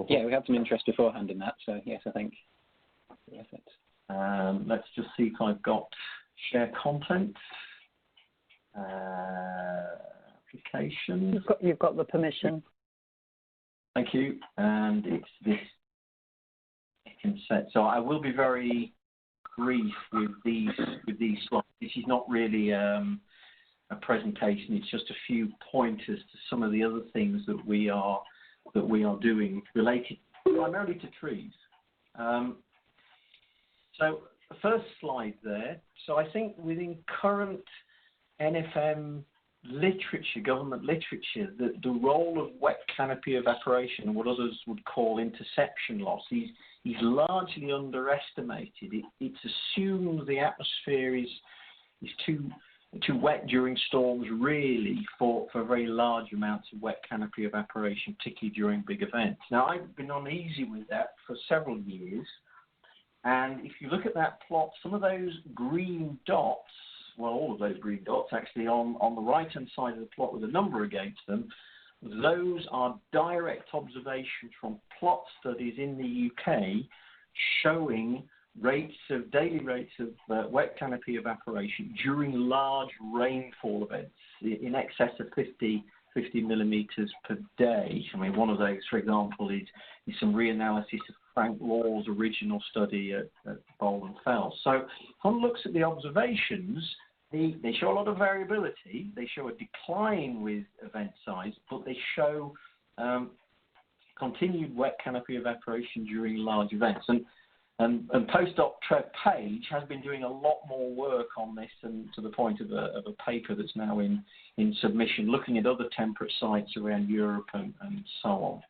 Yeah, we had some interest beforehand in that, so yes, I think. Let's just see if I've got share content. Application. You've got the permission. Thank you, and it's this set. So I will be very brief with these slides. This is not really a presentation. It's just a few pointers to some of the other things that we are doing related primarily to trees. So the first slide there. So I think within current NFM literature, government literature, the role of wet canopy evaporation, what others would call interception loss, is largely underestimated. It's assumed the atmosphere is too wet during storms, really, for very large amounts of wet canopy evaporation, particularly during big events. Now, I've been uneasy with that for several years, and if you look at that plot, some of those green dots, well, all of those green dots actually on the right-hand side of the plot with a number against them, those are direct observations from plot studies in the UK showing daily rates of wet canopy evaporation during large rainfall events in excess of 50 millimetres per day. I mean, one of those, for example, is some reanalysis of Frank Law's original study at Bowland Fell. So if one looks at the observations, they show a lot of variability. They show a decline with event size, but they show continued wet canopy evaporation during large events. And And postdoc Trev Page has been doing a lot more work on this, and to the point of a paper that's now in submission, looking at other temperate sites around Europe and so on.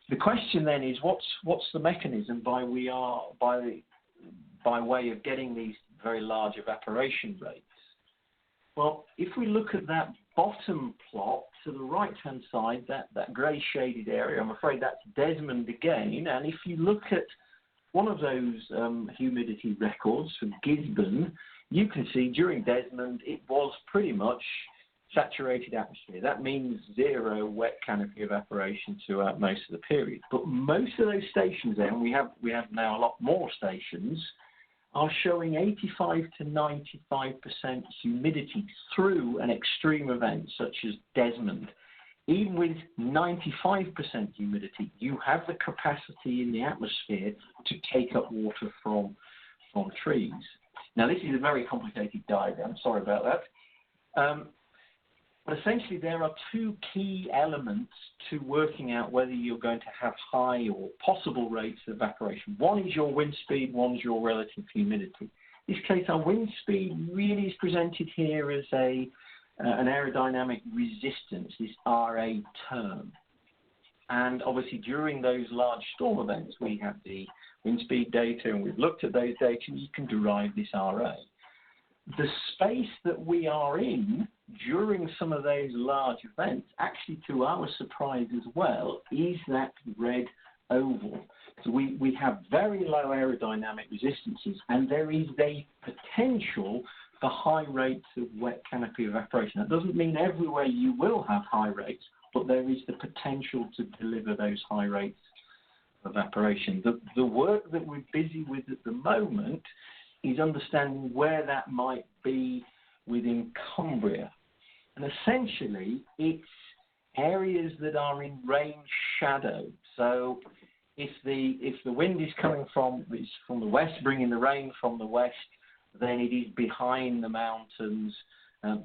The question then is, what's the mechanism by way of getting these very large evaporation rates? Well, if we look at that bottom plot to the right-hand side, that grey shaded area, I'm afraid that's Desmond again. And if you look at one of those humidity records for Gisborne, you can see during Desmond it was pretty much saturated atmosphere. That means 0 wet canopy evaporation throughout most of the period. But most of those stations there, and we have now a lot more stations, are showing 85 to 95% humidity through an extreme event such as Desmond. Even with 95% humidity, you have the capacity in the atmosphere to take up water from trees. Now, this is a very complicated diagram. Sorry about that. But essentially, there are two key elements to working out whether you're going to have high or possible rates of evaporation. One is your wind speed, one is your relative humidity. In this case, our wind speed really is presented here as an aerodynamic resistance, this RA term. And obviously, during those large storm events, we have the wind speed data, and we've looked at those data, and you can derive this RA. The space that we are in during some of those large events, actually to our surprise as well, is that red oval. So we have very low aerodynamic resistances, and there is a potential for high rates of wet canopy evaporation. That doesn't mean everywhere you will have high rates, but there is the potential to deliver those high rates of evaporation. The work that we're busy with at the moment is understanding where that might be within Cumbria. And essentially, it's areas that are in rain shadow. So if the wind is coming from the west, bringing the rain from the west, then it is behind the mountains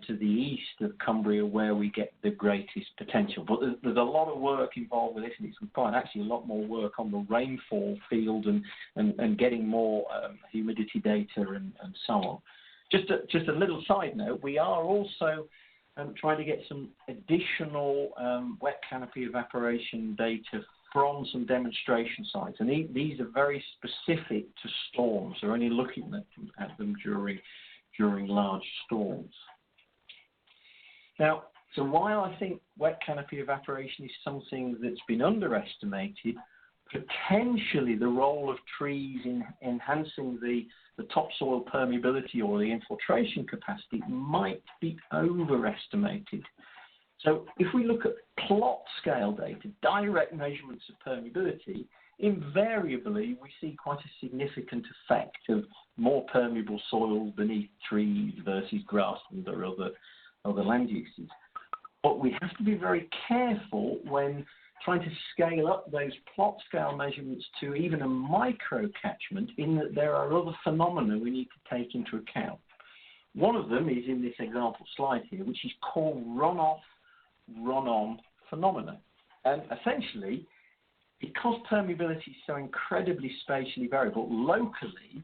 to the east of Cumbria where we get the greatest potential. But there's a lot of work involved with this, and it's required actually a lot more work on the rainfall field and getting more humidity data and so on. Just a little side note, we are also trying to get some additional wet canopy evaporation data from some demonstration sites, and these are very specific to storms. We're only looking at them during large storms. Now, so while I think wet canopy evaporation is something that's been underestimated, potentially the role of trees in enhancing the topsoil permeability or the infiltration capacity might be overestimated. So if we look at plot scale data, direct measurements of permeability, invariably we see quite a significant effect of more permeable soils beneath trees versus grassland or other land uses. But we have to be very careful when trying to scale up those plot scale measurements to even a micro catchment, in that there are other phenomena we need to take into account. One of them is in this example slide here, which is called runoff, run-on phenomena. And essentially, because permeability is so incredibly spatially variable, locally,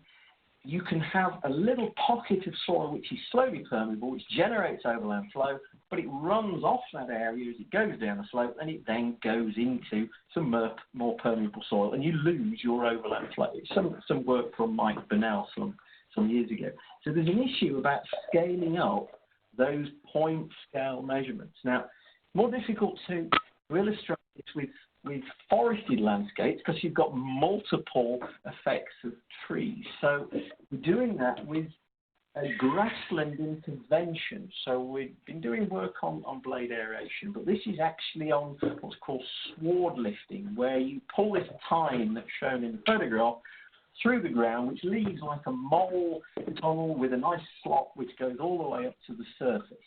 you can have a little pocket of soil which is slowly permeable, which generates overland flow, but it runs off that area as it goes down the slope, and it then goes into some more permeable soil, and you lose your overland flow. It's some work from Mike Burnell some years ago. So there's an issue about scaling up those point scale measurements. Now, more difficult to illustrate this with forested landscapes because you've got multiple effects of trees. So we're doing that with a grassland intervention. So we've been doing work on blade aeration, but this is actually on what's called sward lifting, where you pull this tine that's shown in the photograph through the ground, which leaves like a mole tunnel with a nice slot which goes all the way up to the surface.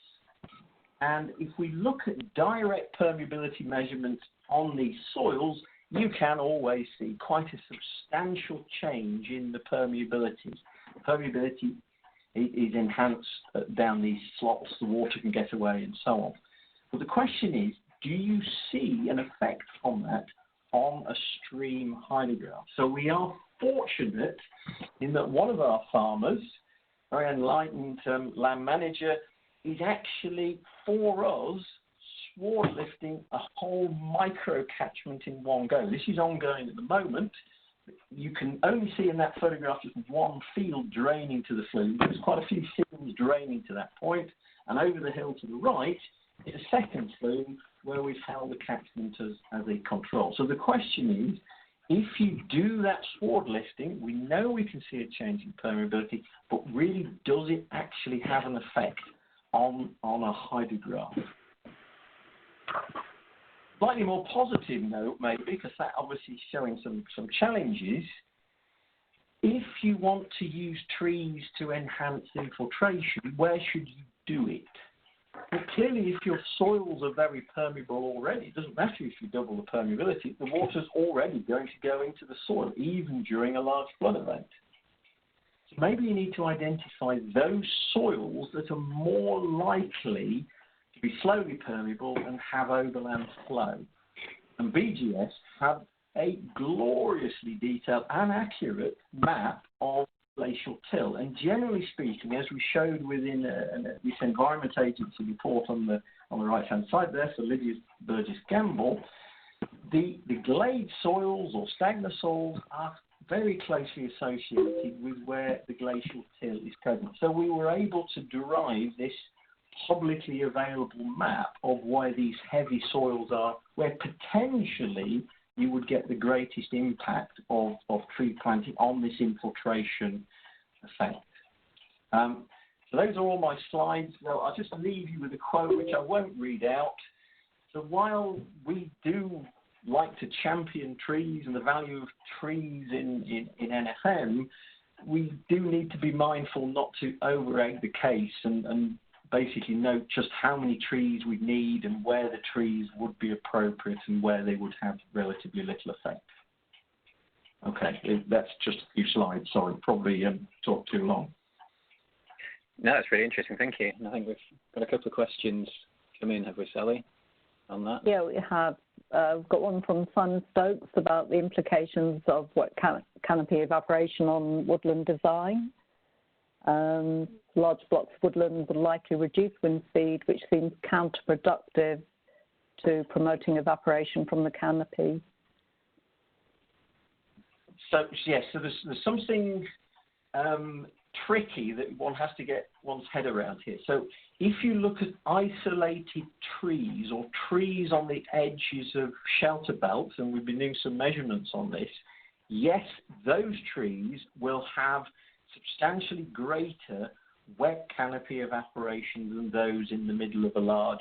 And if we look at direct permeability measurements on these soils, you can always see quite a substantial change in the permeability. Permeability is enhanced down these slots, the water can get away and so on. But the question is, do you see an effect from that on a stream hydrograph? So we are fortunate in that one of our farmers, very enlightened land manager, is actually, for us, sward lifting a whole micro catchment in one go. This is ongoing at the moment. You can only see in that photograph just one field draining to the flume. There's quite a few fields draining to that point, and over the hill to the right is a second flume where we've held the catchment as a control. So the question is, if you do that sward lifting, we know we can see a change in permeability, but really, does it actually have an effect on a hydrograph? Slightly more positive note, maybe, because that obviously is showing some challenges. If you want to use trees to enhance infiltration, where should you do it? Well, clearly, if your soils are very permeable already, it doesn't matter if you double the permeability, the water's already going to go into the soil, even during a large flood event. So maybe you need to identify those soils that are more likely to be slowly permeable and have overland flow. And BGS have a gloriously detailed and accurate map of glacial till. And generally speaking, as we showed within this Environment Agency report on the right-hand side there, for Lydia Burgess-Gamble, the glade soils or stagnant soils are very closely associated with where the glacial till is present. So we were able to derive this publicly available map of where these heavy soils are, where potentially you would get the greatest impact of tree planting on this infiltration effect. So those are all my slides. Now, I'll just leave you with a quote, which I won't read out. So while we do like to champion trees and the value of trees in NFM, we do need to be mindful not to over-egg the case and basically note just how many trees we need and where the trees would be appropriate and where they would have relatively little effect. Okay, that's just a few slides. Sorry, probably talked too long. No, that's really interesting. Thank you. And I think we've got a couple of questions come in, have we, Sally, on that? Yeah, we have. We've got one from Simon Stokes about the implications of wet canopy evaporation on woodland design. Large blocks of woodland would likely reduce wind speed, which seems counterproductive to promoting evaporation from the canopy. So, yes, so there's something tricky that one has to get one's head around here. So if you look at isolated trees or trees on the edges of shelter belts, and we've been doing some measurements on this, yes, those trees will have substantially greater wet canopy evaporation than those in the middle of a large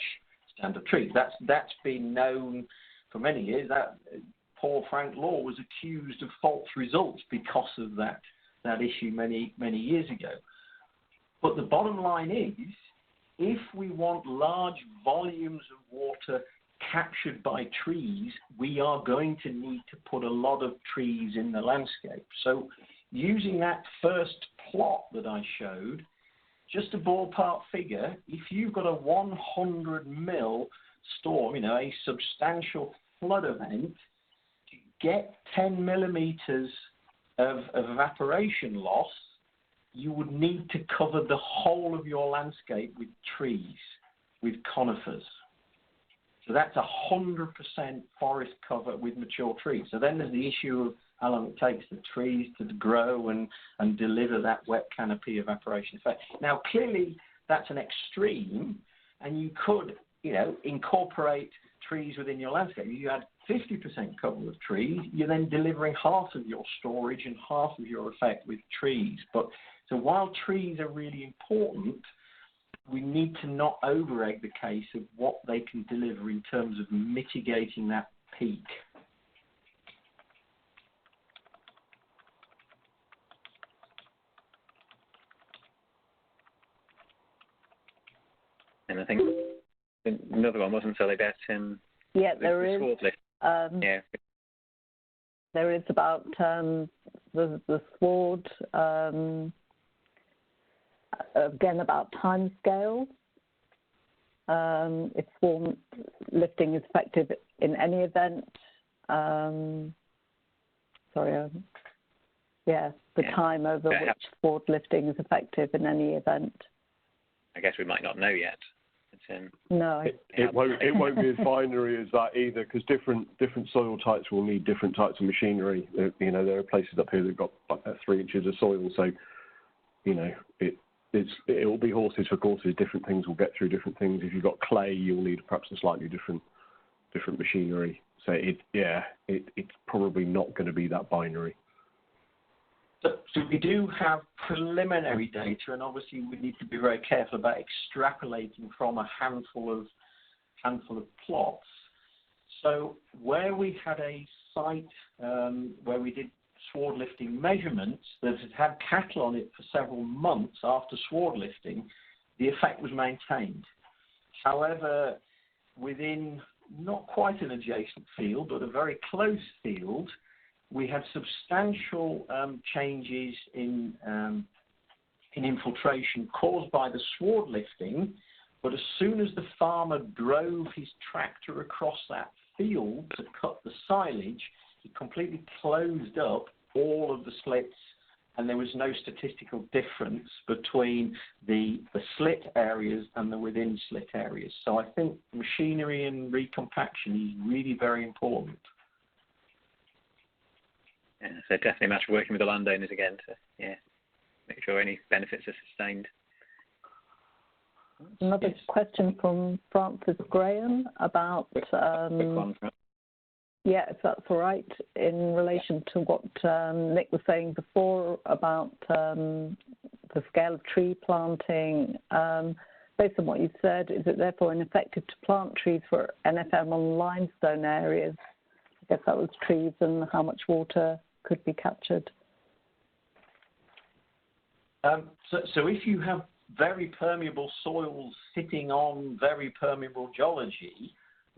stand of trees. That's been known for many years. That Paul Frank Law was accused of false results because of that issue many years ago. But the bottom line is, if we want large volumes of water captured by trees, we are going to need to put a lot of trees in the landscape. So using that first plot that I showed, just a ballpark figure, if you've got a 100 mil storm, a substantial flood event, to get 10 millimeters of evaporation loss, you would need to cover the whole of your landscape with trees, with conifers. So that's 100% forest cover with mature trees. So then there's the issue of how long it takes the trees to grow and deliver that wet canopy evaporation effect. Now, clearly, that's an extreme, and you could, incorporate trees within your landscape. If you had 50% cover of trees, you're then delivering half of your storage and half of your effect with trees. So while trees are really important, we need to not over-egg the case of what they can deliver in terms of mitigating that peak. And I think another one, wasn't there, about yeah, there is. Sward lift. Yeah. There is about the sward, again about timescales. If sward lifting is effective in any event. the time over which sward lifting is effective in any event. I guess we might not know yet. No, it won't be as binary as that either, because different soil types will need different types of machinery. You know, there are places up here that've got like 3 inches of soil, so you know it will be horses for courses. Different things will get through different things. If you've got clay, you'll need perhaps a slightly different machinery. So it's probably not going to be that binary. So we do have preliminary data, and obviously we need to be very careful about extrapolating from a handful of plots. So where we had a site where we did sward lifting measurements that had cattle on it for several months after sward lifting, the effect was maintained. However, within not quite an adjacent field, but a very close field, we had substantial changes in infiltration caused by the sward lifting, but as soon as the farmer drove his tractor across that field to cut the silage, he completely closed up all of the slits, and there was no statistical difference between the slit areas and the within slit areas. So I think machinery and recompaction is really very important. Yeah, so definitely a matter of working with the landowners again to make sure any benefits are sustained. Another question from Francis Graham about quick one. If that's all right, in relation to what Nick was saying before about the scale of tree planting. Based on what you said, is it therefore ineffective to plant trees for NFM on limestone areas? I guess that was trees and how much water could be captured. So if you have very permeable soils sitting on very permeable geology,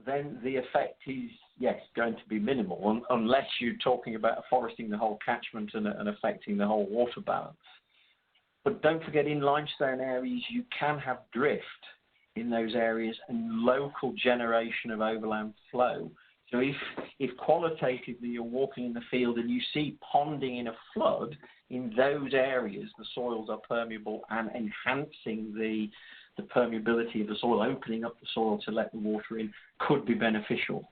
then the effect is, yes, going to be minimal, unless you're talking about foresting the whole catchment and affecting the whole water balance. But don't forget, in limestone areas, you can have drift in those areas and local generation of overland flow. So if qualitatively you're walking in the field and you see ponding in a flood, in those areas the soils are permeable and enhancing the permeability of the soil, opening up the soil to let the water in, could be beneficial.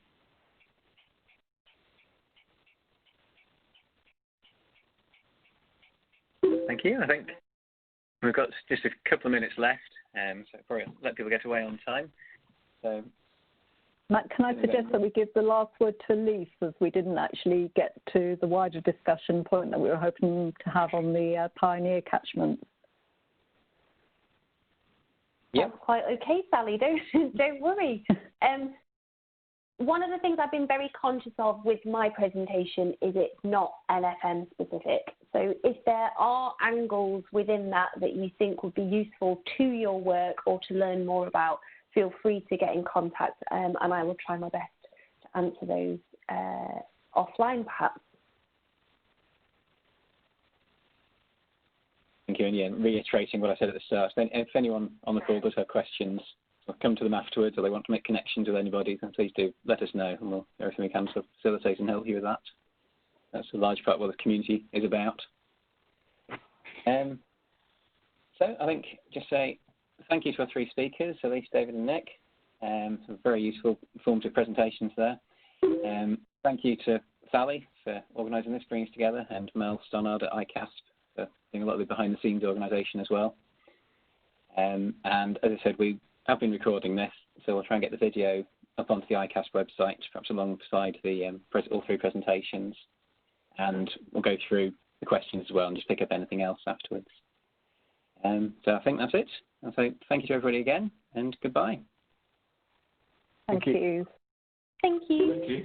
Thank you. I think we've got just a couple of minutes left, so probably let people get away on time. So, Matt, can I suggest that we give the last word to Elise, as we didn't actually get to the wider discussion point that we were hoping to have on the pioneer catchments? That's quite okay, Sally. Don't worry. One of the things I've been very conscious of with my presentation is it's not NFM specific. So if there are angles within that you think would be useful to your work or to learn more about, feel free to get in contact, and I will try my best to answer those offline, perhaps. Thank you. And reiterating what I said at the start, if anyone on the call does have questions, or come to them afterwards, or they want to make connections with anybody, then please do let us know, and we'll do everything we can to facilitate and help you with that. That's a large part of what the community is about. So I think just say thank you to our 3 speakers, Elise, David and Nick. Some very useful, informative presentations there. Thank you to Sally for organising this, bringing us together, and Mel Stonnard at ICASP for doing a lot of the behind-the-scenes organisation as well. And as I said, we have been recording this, so we'll try and get the video up onto the ICASP website, perhaps alongside the all 3 presentations, and we'll go through the questions as well and just pick up anything else afterwards. So I think that's it. I'll say thank you to everybody again, and goodbye. Thank you. Thank you. Thank you.